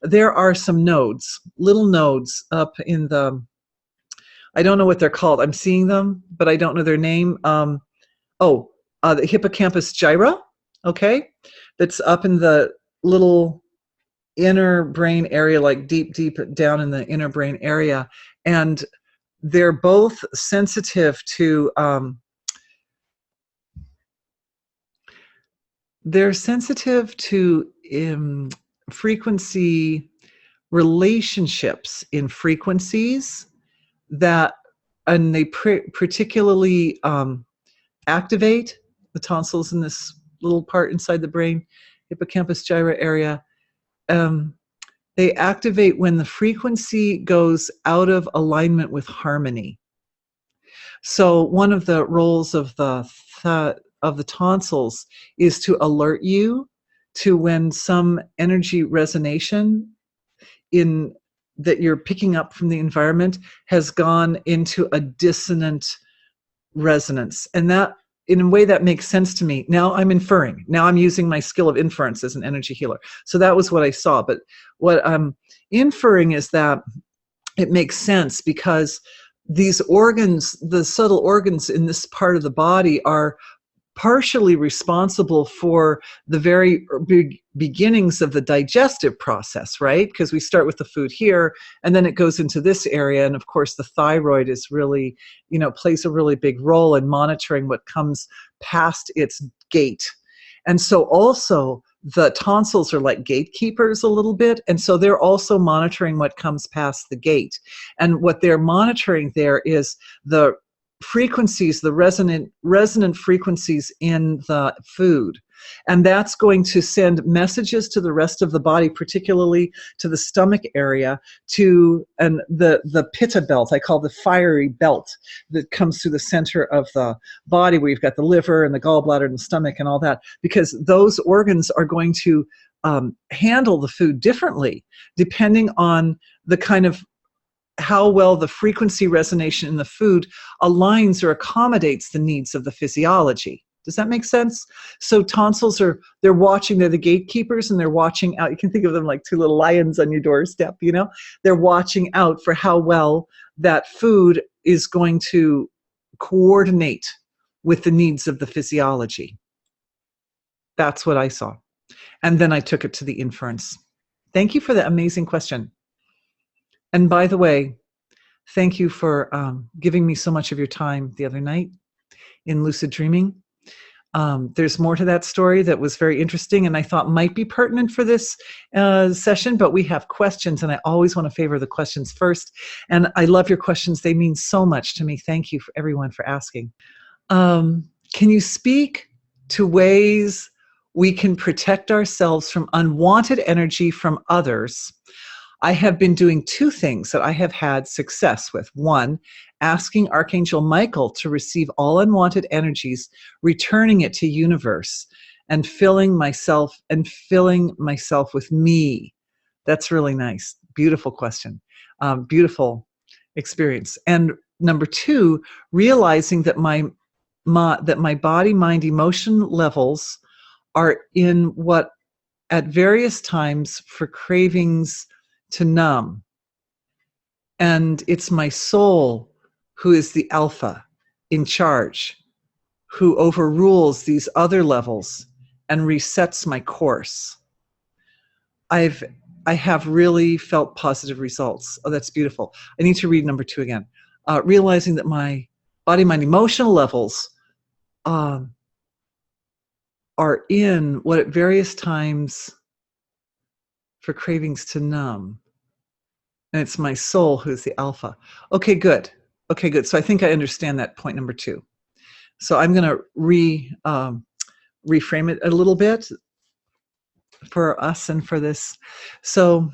There are some nodes, little nodes up in the, I don't know what they're called. I'm seeing them, but I don't know their name. The hippocampus gyra, okay? That's up in the little inner brain area, like deep down in the inner brain area. And they're both sensitive to, frequency relationships in frequencies that, and they particularly activate the tonsils in this little part inside the brain, hippocampus gyra area. They activate when the frequency goes out of alignment with harmony. So one of the roles of the tonsils is to alert you to when some energy resonation in that you're picking up from the environment has gone into a dissonant resonance. And that, in a way, that makes sense to me. Now I'm inferring. Now I'm using my skill of inference as an energy healer. So that was what I saw. But what I'm inferring is that it makes sense because these organs, the subtle organs in this part of the body, are partially responsible for the very beginnings of the digestive process, right? Because we start with the food here, and then it goes into this area. And of course, the thyroid is really, plays a really big role in monitoring what comes past its gate. And so also, the tonsils are like gatekeepers a little bit. And so they're also monitoring what comes past the gate. And what they're monitoring there is the frequencies, the resonant frequencies in the food. And that's going to send messages to the rest of the body, particularly to the stomach area, to the pitta belt, I call the fiery belt, that comes through the center of the body, where you've got the liver and the gallbladder and the stomach and all that, because those organs are going to handle the food differently, depending on the kind of how well the frequency resonation in the food aligns or accommodates the needs of the physiology. Does that make sense? So tonsils they're watching, they're the gatekeepers, and they're watching out. You can think of them like two little lions on your doorstep, They're watching out for how well that food is going to coordinate with the needs of the physiology. That's what I saw. And then I took it to the inference. Thank you for that amazing question. And by the way, thank you for giving me so much of your time the other night in lucid dreaming. There's more to that story that was very interesting and I thought might be pertinent for this session, but we have questions and I always want to favor the questions first. And I love your questions. They mean so much to me. Thank you for everyone for asking. Can you speak to ways we can protect ourselves from unwanted energy from others? I have been doing two things that I have had success with. One, asking Archangel Michael to receive all unwanted energies, returning it to universe, and filling myself with me. That's really nice. Beautiful question. Beautiful experience. And number two, realizing that my body, mind, emotion levels are in what at various times for cravings to numb. And it's my soul who is the alpha in charge, who overrules these other levels and resets my course. I have really felt positive results. Oh, that's beautiful. I need to read number two again. Realizing that my body, mind, emotional levels are in what at various times for cravings to numb. And it's my soul who's the alpha. Okay, good. So I think I understand that point number two. So I'm going to reframe it a little bit for us and for this. So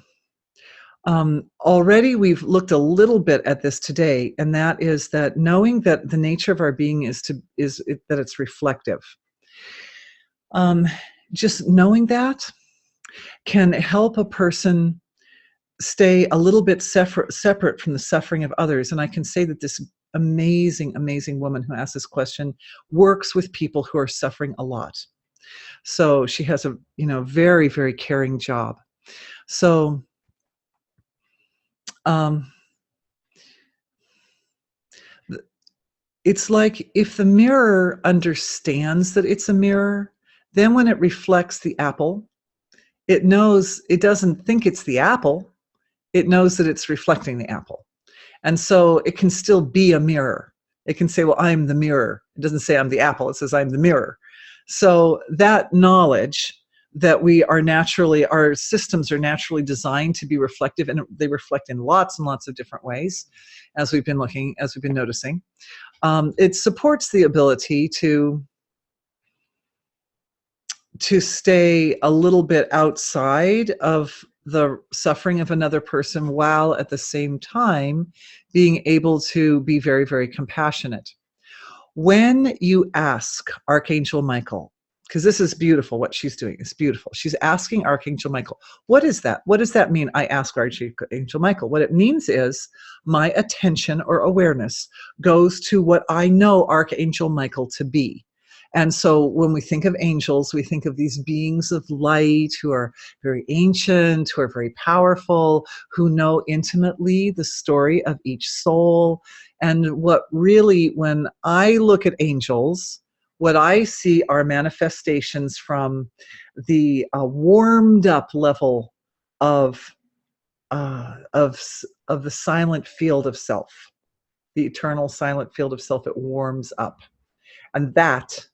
already we've looked a little bit at this today, and that is that knowing that the nature of our being is that it's reflective. Just knowing that can help a person stay a little bit separate from the suffering of others. And I can say that this amazing, amazing woman who asked this question works with people who are suffering a lot. So she has a, very, very caring job. So it's like if the mirror understands that it's a mirror, then when it reflects the apple, it knows, it doesn't think it's the apple. It knows that it's reflecting the apple. And so it can still be a mirror. It can say, well, I'm the mirror. It doesn't say I'm the apple. It says I'm the mirror. So that knowledge that we are naturally, our systems are naturally designed to be reflective, and they reflect in lots and lots of different ways, as we've been noticing. It supports the ability to stay a little bit outside of the suffering of another person, while at the same time being able to be very, very compassionate. When you ask Archangel Michael, because this is beautiful, what she's doing is beautiful. She's asking Archangel Michael, what is that? What does that mean? I ask Archangel Michael. What it means is my attention or awareness goes to what I know Archangel Michael to be. And so when we think of angels, we think of these beings of light who are very ancient, who are very powerful, who know intimately the story of each soul. And what really, when I look at angels, what I see are manifestations from the warmed up level of the silent field of self, the eternal silent field of self. It warms up. And that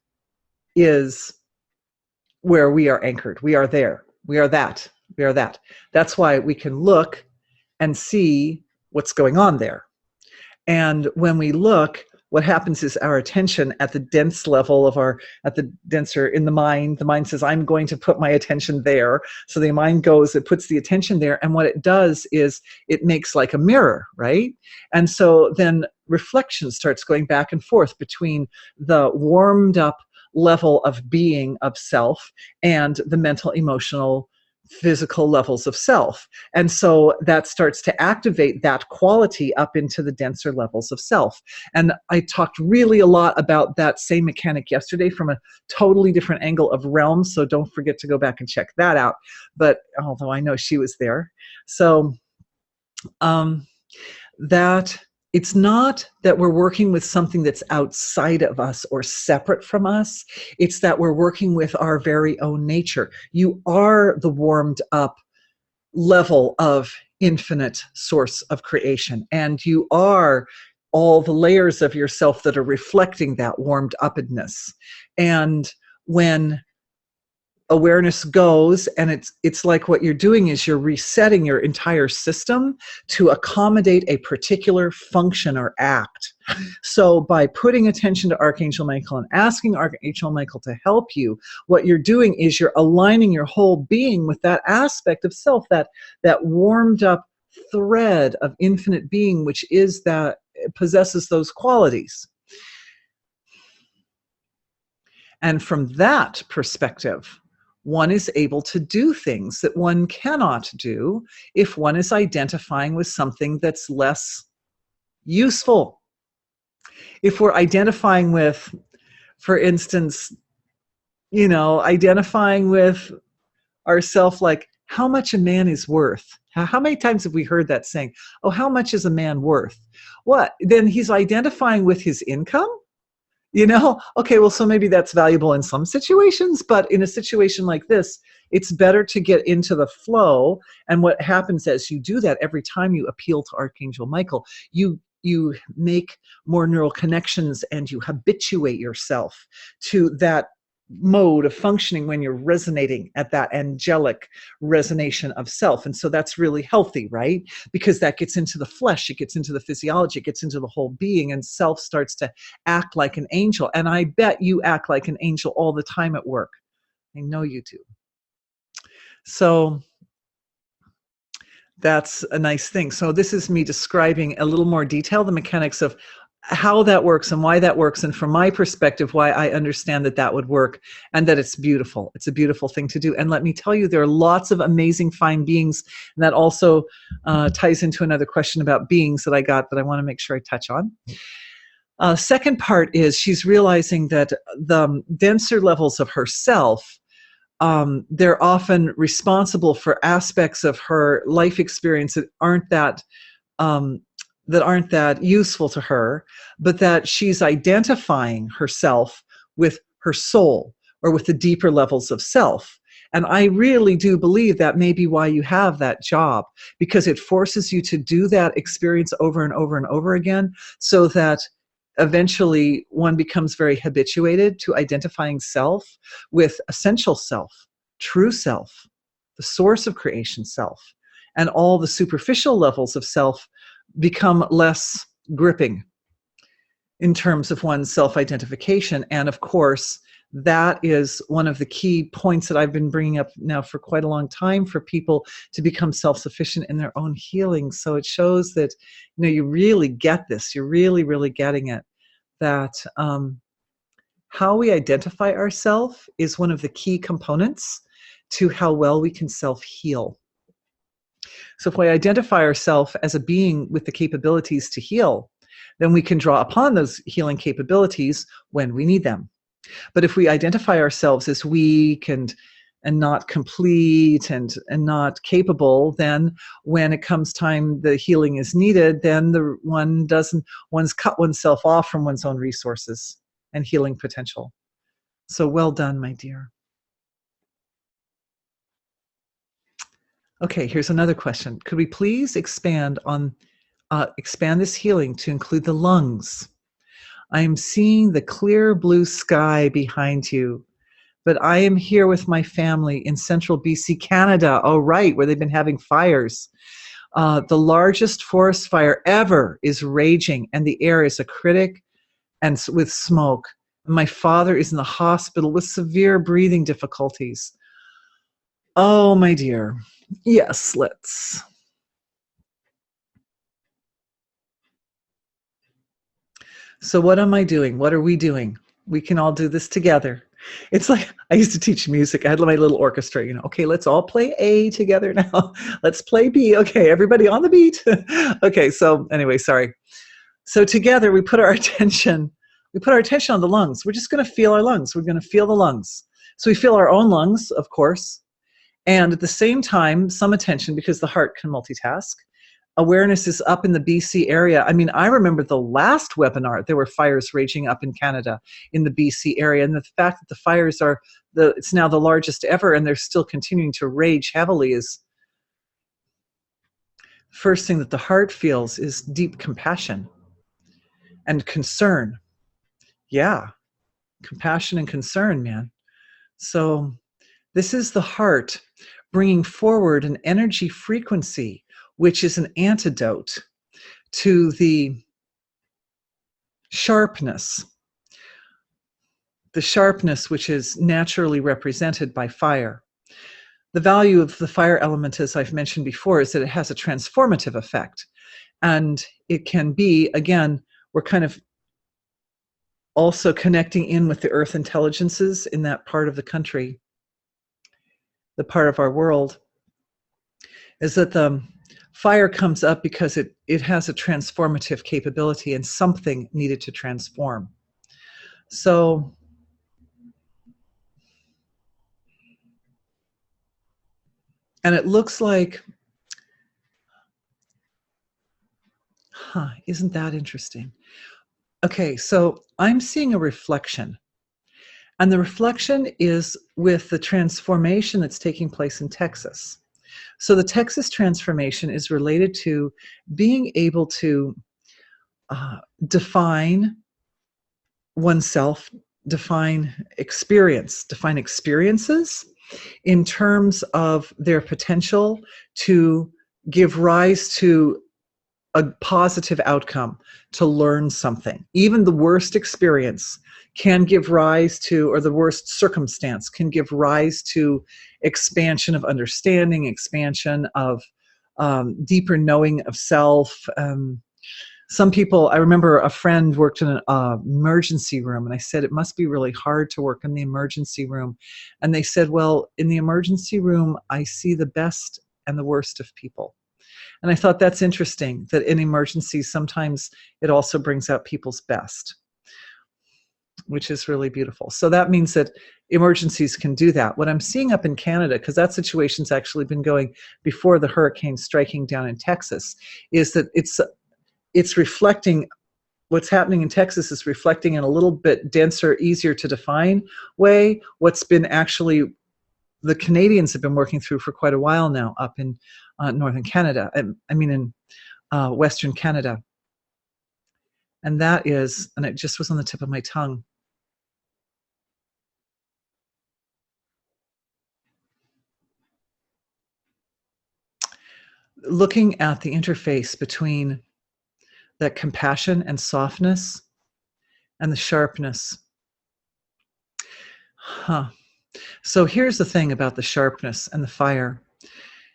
is where we are anchored. We are there. We are that. We are that. That's why we can look and see what's going on there. And when we look, what happens is our attention at the dense level of at the denser in the mind says, I'm going to put my attention there. So the mind goes, it puts the attention there. And what it does is it makes like a mirror, right? And so then reflection starts going back and forth between the warmed up level of being of self and the mental, emotional, physical levels of self. And so that starts to activate that quality up into the denser levels of self. And I talked really a lot about that same mechanic yesterday from a totally different angle of realms. So don't forget to go back and check that out. But although I know she was there. So that it's not that we're working with something that's outside of us or separate from us. It's that we're working with our very own nature. You are the warmed up level of infinite source of creation, and you are all the layers of yourself that are reflecting that warmed upness. And when awareness goes, and it's like what you're doing is you're resetting your entire system to accommodate a particular function or act. So by putting attention to Archangel Michael and asking Archangel Michael to help you, what you're doing is you're aligning your whole being with that aspect of self, that warmed up thread of infinite being, which is that it possesses those qualities. And from that perspective, one is able to do things that one cannot do if one is identifying with something that's less useful. If we're identifying with, for instance, identifying with ourself, like how much a man is worth. How many times have we heard that saying, oh, how much is a man worth? What? Then he's identifying with his income? Okay, well, so maybe that's valuable in some situations, but in a situation like this, it's better to get into the flow. And what happens as you do that, every time you appeal to Archangel Michael, you make more neural connections and you habituate yourself to that mode of functioning when you're resonating at that angelic resonation of self. And so that's really healthy, right? Because that gets into the flesh, it gets into the physiology, it gets into the whole being, and self starts to act like an angel. And I bet you act like an angel all the time at work. I know you do. So that's a nice thing. So this is me describing a little more detail, the mechanics of how that works and why that works, and from my perspective, why I understand that would work, and that it's beautiful. It's a beautiful thing to do. And let me tell you, there are lots of amazing fine beings, and that also ties into another question about beings that I got that I want to make sure I touch on. Second part is she's realizing that the denser levels of herself, they're often responsible for aspects of her life experience um, that aren't that useful to her, but that she's identifying herself with her soul or with the deeper levels of self. And I really do believe that may be why you have that job, because it forces you to do that experience over and over and over again, so that eventually one becomes very habituated to identifying self with essential self, true self, the source of creation self, and all the superficial levels of self become less gripping in terms of one's self-identification. And of course, that is one of the key points that I've been bringing up now for quite a long time, for people to become self-sufficient in their own healing. So it shows that, you really get this. You're really, really getting it, that how we identify ourselves is one of the key components to how well we can self-heal. So if we identify ourselves as a being with the capabilities to heal, then we can draw upon those healing capabilities when we need them. But if we identify ourselves as weak and not complete and not capable, then when it comes time the healing is needed, then one's cut oneself off from one's own resources and healing potential. So well done, my dear. Okay, here's another question. Could we please expand this healing to include the lungs? I am seeing the clear blue sky behind you, but I am here with my family in central BC, Canada. Oh, right, where they've been having fires. The largest forest fire ever is raging, and the air is acidic and with smoke. My father is in the hospital with severe breathing difficulties. Oh, my dear. Yes, let's. So what am I doing? What are we doing? We can all do this together. It's like, I used to teach music. I had my little orchestra, okay, let's all play A together now. Let's play B. Okay, everybody on the beat. Okay, so anyway, sorry. So together we put our attention on the lungs. We're just going to feel our lungs. We're going to feel the lungs. So we feel our own lungs, of course. And at the same time, some attention, because the heart can multitask. Awareness is up in the BC area. I mean, I remember the last webinar, there were fires raging up in Canada, in the BC area. And the fact that the fires it's now the largest ever, and they're still continuing to rage heavily, is first thing that the heart feels is deep compassion and concern. Yeah, compassion and concern, man. So this is the heart bringing forward an energy frequency, which is an antidote to the sharpness which is naturally represented by fire. The value of the fire element, as I've mentioned before, is that it has a transformative effect. And it can be, again, we're kind of also connecting in with the earth intelligences in that part of the country, the part of our world, is that the fire comes up because it has a transformative capability and something needed to transform. So and it looks like, isn't that interesting? Okay, so I'm seeing a reflection. And the reflection is with the transformation that's taking place in Texas. So the Texas transformation is related to being able to define oneself, define experiences in terms of their potential to give rise to a positive outcome, to learn something. Even the worst experience can give rise to, or the worst circumstance can give rise to expansion of understanding, expansion of deeper knowing of self. Some people, I remember a friend worked in an emergency room, and I said, it must be really hard to work in the emergency room. And they said, well, in the emergency room, I see the best and the worst of people. And I thought that's interesting, that in emergencies, sometimes it also brings out people's best, which is really beautiful. So that means that emergencies can do that. What I'm seeing up in Canada, because that situation's actually been going before the hurricane striking down in Texas, is that it's reflecting, what's happening in Texas is reflecting in a little bit denser, easier to define way what's been actually the Canadians have been working through for quite a while now up in northern Canada. I mean in Western Canada. And that is, and it just was on the tip of my tongue. Looking at the interface between that compassion and softness and the sharpness. So here's the thing about the sharpness and the fire,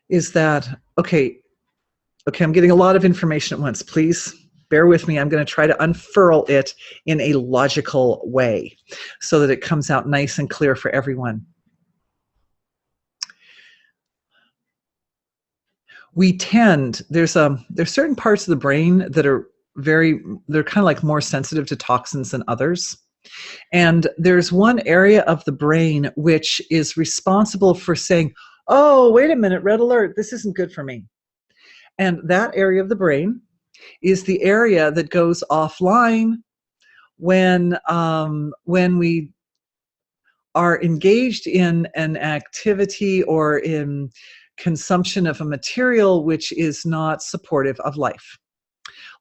is that, okay, I'm getting a lot of information at once. Please bear with me. I'm going to try to unfurl it in a logical way so that it comes out nice and clear for everyone. We tend, there's certain parts of the brain that are they're kind of like more sensitive to toxins than others. And there's one area of the brain which is responsible for saying, oh, wait a minute, red alert, this isn't good for me. And that area of the brain is the area that goes offline when we are engaged in an activity or in consumption of a material which is not supportive of life.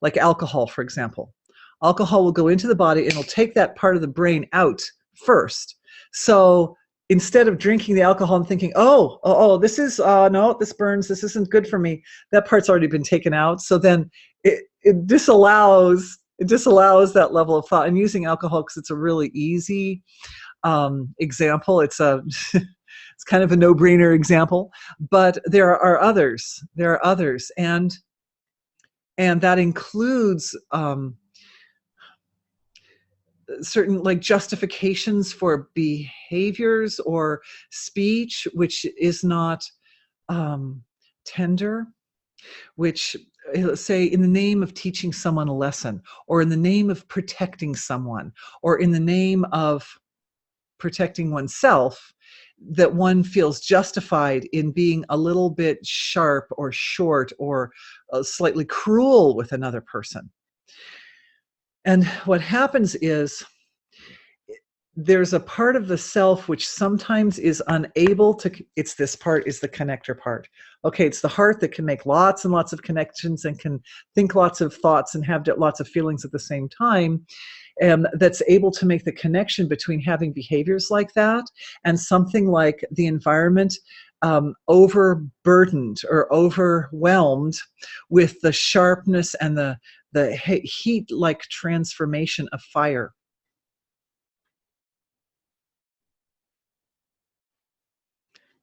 Like alcohol, for example. Alcohol will go into the body and it'll take that part of the brain out first. So instead of drinking the alcohol and thinking, oh, this is, no, this burns, this isn't good for me, that part's already been taken out. So then it disallows that level of thought. I'm using alcohol because it's a really easy example. It's it's kind of a no-brainer example, but there are others. And that includes certain like justifications for behaviors or speech which is not tender, which, let's say, in the name of teaching someone a lesson, or in the name of protecting someone, or in the name of protecting oneself, that one feels justified in being a little bit sharp or short or slightly cruel with another person. And what happens is there's a part of the self which sometimes is unable to, this part is the connector part. Okay, it's the heart that can make lots and lots of connections and can think lots of thoughts and have lots of feelings at the same time. That's able to make the connection between having behaviors like that and something like the environment overburdened or overwhelmed with the sharpness and the heat-like transformation of fire.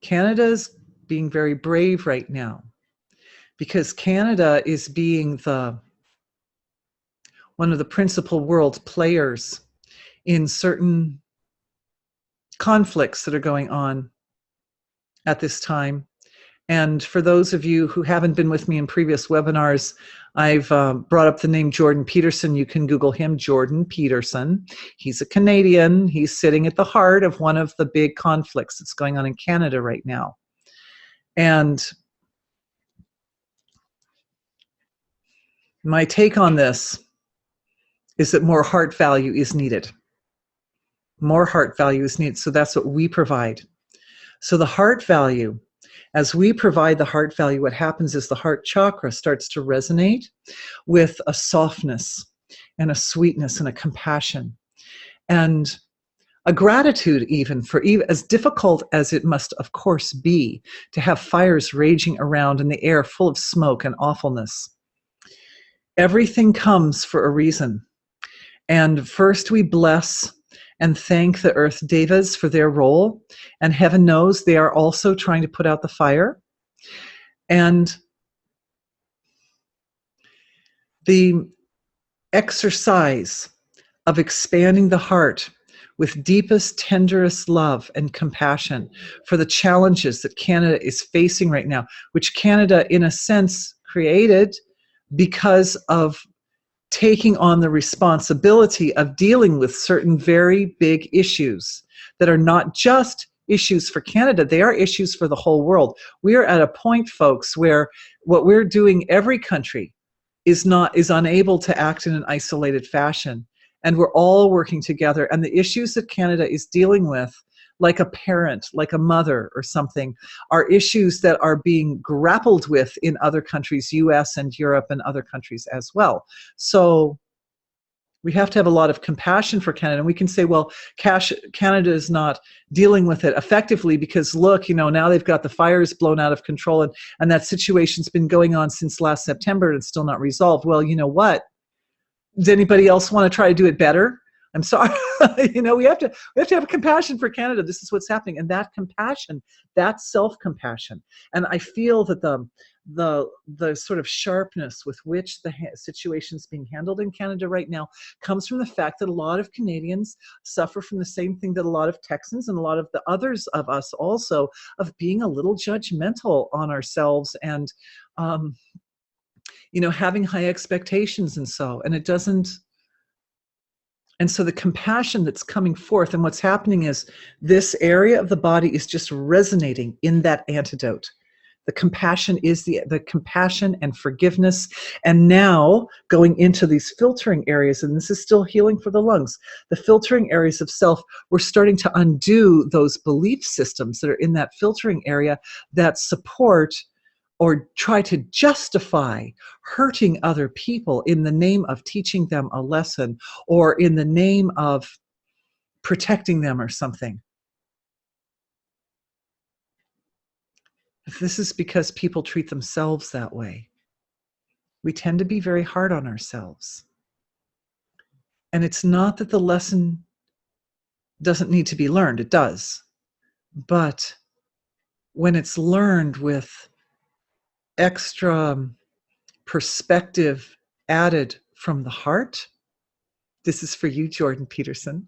Canada's being very brave right now because Canada is being one of the principal world players in certain conflicts that are going on at this time. And for those of you who haven't been with me in previous webinars, I've brought up the name Jordan Peterson. You can Google him, Jordan Peterson. He's a Canadian. He's sitting at the heart of one of the big conflicts that's going on in Canada right now. And my take on this is that more heart value is needed. More heart value is needed. So that's what we provide. So the heart value, as we provide the heart value, what happens is the heart chakra starts to resonate with a softness and a sweetness and a compassion and a gratitude, even as difficult as it must of course be to have fires raging around in the air full of smoke and awfulness. Everything comes for a reason. And first we bless and thank the earth devas for their role. And heaven knows they are also trying to put out the fire. And the exercise of expanding the heart with deepest, tenderest love and compassion for the challenges that Canada is facing right now, which Canada, in a sense, created because of taking on the responsibility of dealing with certain very big issues that are not just issues for Canada, they are issues for the whole world. We are at a point, folks, where what we're doing, every country is unable to act in an isolated fashion. And we're all working together. And the issues that Canada is dealing with, like a parent, like a mother or something, are issues that are being grappled with in other countries, US and Europe and other countries as well. So we have to have a lot of compassion for Canada. And we can say, well, Canada is not dealing with it effectively because look, now they've got the fires blown out of control, and that situation's been going on since last September and it's still not resolved. Well, you know what? Does anybody else want to try to do it better? I'm sorry. We have to have compassion for Canada. This is what's happening. And that compassion, that self-compassion. And I feel that the sort of sharpness with which the situation is being handled in Canada right now comes from the fact that a lot of Canadians suffer from the same thing that a lot of Texans and a lot of the others of us also, of being a little judgmental on ourselves and, having high expectations and it doesn't. And so the compassion that's coming forth, and what's happening is this area of the body is just resonating in that antidote. The compassion is the compassion and forgiveness. And now going into these filtering areas, and this is still healing for the lungs, the filtering areas of self, we're starting to undo those belief systems that are in that filtering area that support or try to justify hurting other people in the name of teaching them a lesson or in the name of protecting them or something. This is because people treat themselves that way. We tend to be very hard on ourselves. And it's not that the lesson doesn't need to be learned, it does. But when it's learned with extra perspective added from the heart, this is for you, Jordan Peterson,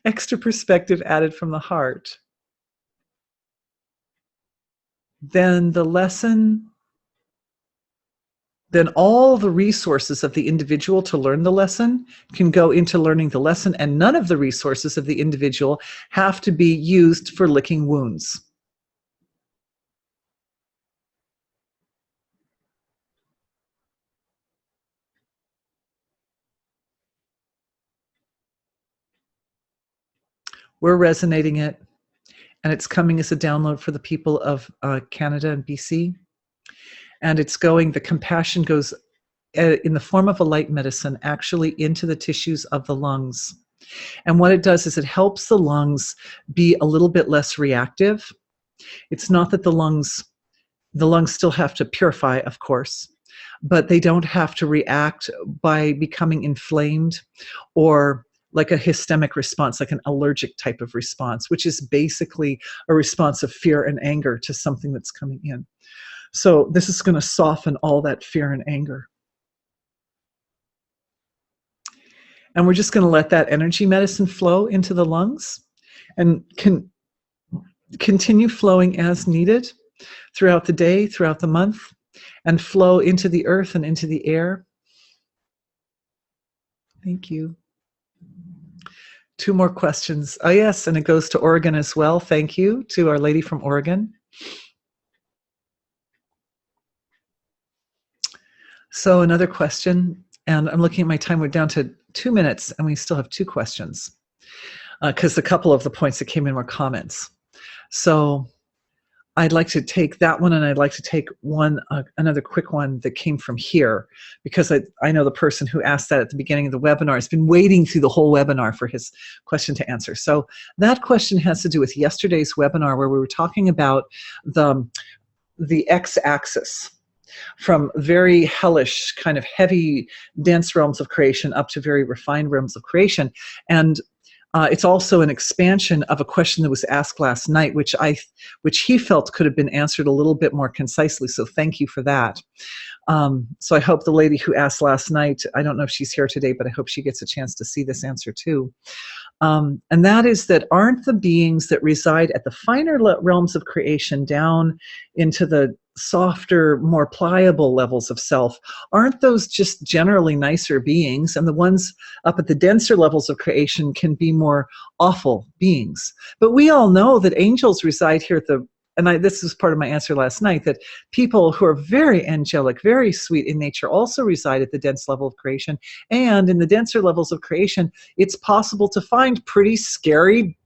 extra perspective added from the heart, then the lesson, then all the resources of the individual to learn the lesson can go into learning the lesson, and none of the resources of the individual have to be used for licking wounds. We're resonating it, and it's coming as a download for the people of Canada and BC. And it's going, the compassion goes in the form of a light medicine actually into the tissues of the lungs. And what it does is it helps the lungs be a little bit less reactive. It's not that the lungs still have to purify, of course, but they don't have to react by becoming inflamed or like a hystemic response, like an allergic type of response, which is basically a response of fear and anger to something that's coming in. So this is going to soften all that fear and anger. And we're just going to let that energy medicine flow into the lungs and can continue flowing as needed throughout the day, throughout the month, and flow into the earth and into the air. Thank you. 2 more questions. Oh, yes, and it goes to Oregon as well. Thank you to Our Lady from Oregon. So another question, and I'm looking at my time. We're down to 2 minutes, and we still have 2 questions because a couple of the points that came in were comments. So I'd like to take that one, and I'd like to take another quick one that came from here, because I know the person who asked that at the beginning of the webinar has been waiting through the whole webinar for his question to answer. So that question has to do with yesterday's webinar, where we were talking about the x-axis, from very hellish, kind of heavy, dense realms of creation up to very refined realms of creation. And it's also an expansion of a question that was asked last night, which he felt could have been answered a little bit more concisely. So thank you for that. So I hope the lady who asked last night, I don't know if she's here today, but I hope she gets a chance to see this answer too. And that is that aren't the beings that reside at the finer realms of creation down into the softer, more pliable levels of self, aren't those just generally nicer beings? And the ones up at the denser levels of creation can be more awful beings. But we all know that angels reside here at the, this is part of my answer last night, that people who are very angelic, very sweet in nature also reside at the dense level of creation. And in the denser levels of creation, it's possible to find pretty scary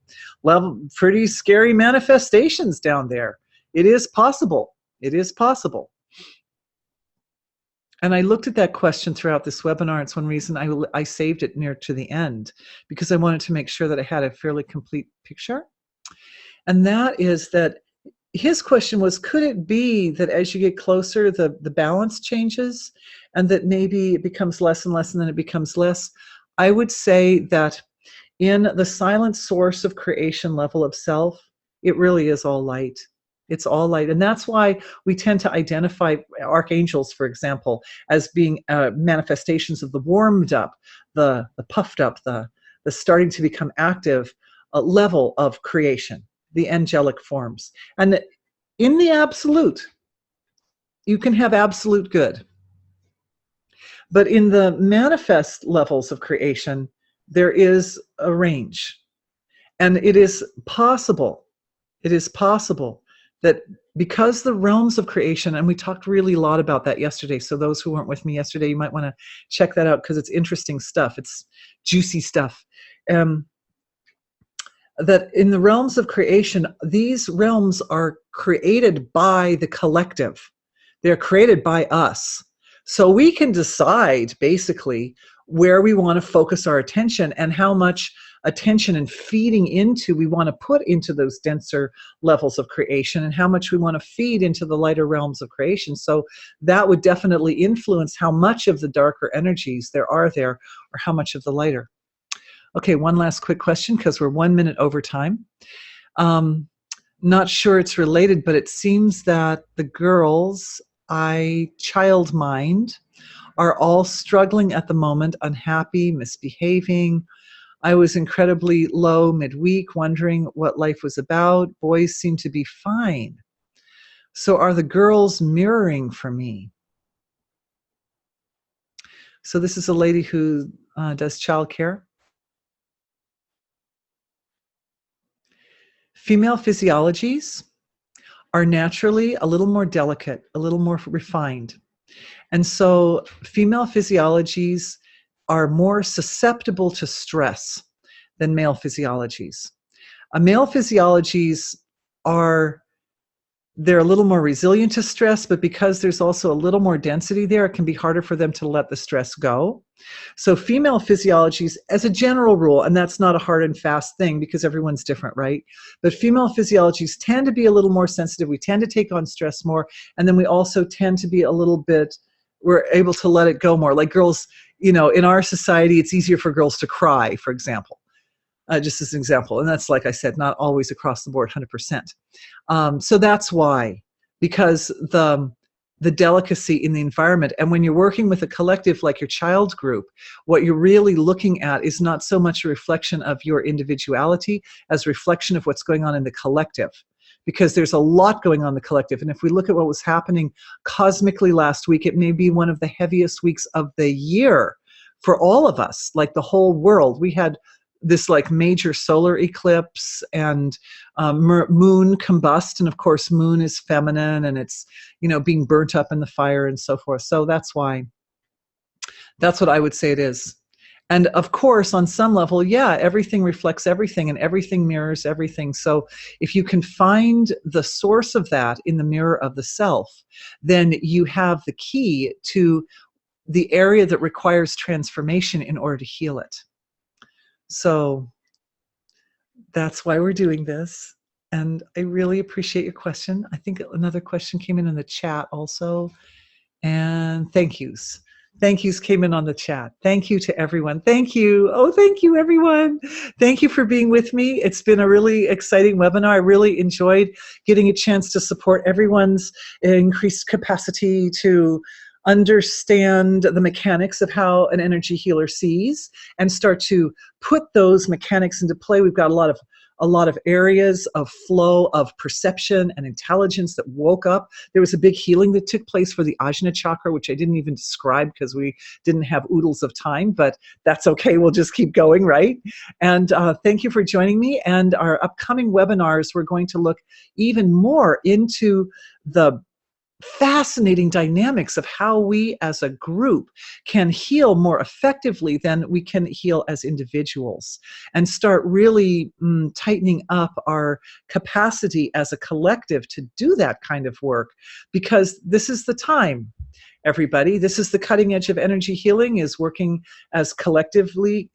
manifestations down there. It is possible. It is possible. And I looked at that question throughout this webinar. It's one reason I saved it near to the end, because I wanted to make sure that I had a fairly complete picture. And that is that his question was, could it be that as you get closer, the balance changes and that maybe it becomes less and less and then it becomes less? I would say that in the silent source of creation level of self, it really is all light. It's all light. And that's why we tend to identify archangels, for example, as being manifestations of the warmed up, the puffed up, the starting to become active level of creation, the angelic forms. And in the absolute, you can have absolute good. But in the manifest levels of creation, there is a range. And it is possible that because the realms of creation, and we talked really a lot about that yesterday, so those who weren't with me yesterday, you might want to check that out because it's interesting stuff. It's juicy stuff. That in the realms of creation, these realms are created by the collective. They're created by us. So we can decide basically where we want to focus our attention and how much attention and feeding into we want to put into those denser levels of creation and how much we want to feed into the lighter realms of creation. So that would definitely influence how much of the darker energies there are there or how much of the lighter. Okay, one last quick question because we're 1 minute over time. Not sure it's related, but it seems that the girls, child mind, are all struggling at the moment, unhappy, misbehaving. I was incredibly low midweek, wondering what life was about. Boys seem to be fine. So are the girls mirroring for me? So this is a lady who does childcare. Female physiologies are naturally a little more delicate, a little more refined. And so female physiologies are more susceptible to stress than male physiologies. Male physiologies they're a little more resilient to stress, but because there's also a little more density there, it can be harder for them to let the stress go. So female physiologies, as a general rule, and that's not a hard and fast thing because everyone's different, right? But female physiologies tend to be a little more sensitive. We tend to take on stress more. And then we also tend to be a little bit, we're able to let it go more. Like girls, in our society, it's easier for girls to cry, for example. Just as an example. And that's, like I said, not always across the board, 100%. So that's why, because the delicacy in the environment, and when you're working with a collective like your child group, what you're really looking at is not so much a reflection of your individuality as a reflection of what's going on in the collective. Because there's a lot going on in the collective. And if we look at what was happening cosmically last week, it may be one of the heaviest weeks of the year for all of us, like the whole world. We had this like major solar eclipse and moon combust. And of course, moon is feminine and it's, being burnt up in the fire and so forth. So that's what I would say it is. And of course, on some level, yeah, everything reflects everything and everything mirrors everything. So if you can find the source of that in the mirror of the self, then you have the key to the area that requires transformation in order to heal it. So that's why we're doing this. And I really appreciate your question. I think another question came in the chat also. And thank yous. Thank yous came in on the chat. Thank you to everyone. Thank you. Oh, thank you, everyone. Thank you for being with me. It's been a really exciting webinar. I really enjoyed getting a chance to support everyone's increased capacity to understand the mechanics of how an energy healer sees and start to put those mechanics into play. We've got a lot of areas of flow of perception and intelligence that woke up. There was a big healing that took place for the Ajna chakra, which I didn't even describe because we didn't have oodles of time, but that's okay. We'll just keep going, right? And thank you for joining me. And our upcoming webinars, we're going to look even more into the fascinating dynamics of how we as a group can heal more effectively than we can heal as individuals, and start really tightening up our capacity as a collective to do that kind of work, because this is the time, everybody. This is the cutting edge of energy healing, is working collectively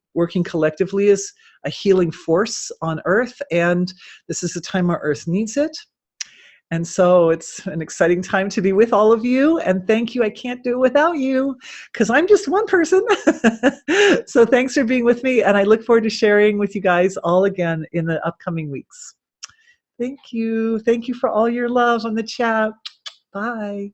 as a healing force on Earth, and this is the time our Earth needs it. And so it's an exciting time to be with all of you. And thank you. I can't do it without you because I'm just one person. So thanks for being with me. And I look forward to sharing with you guys all again in the upcoming weeks. Thank you. Thank you for all your love on the chat. Bye.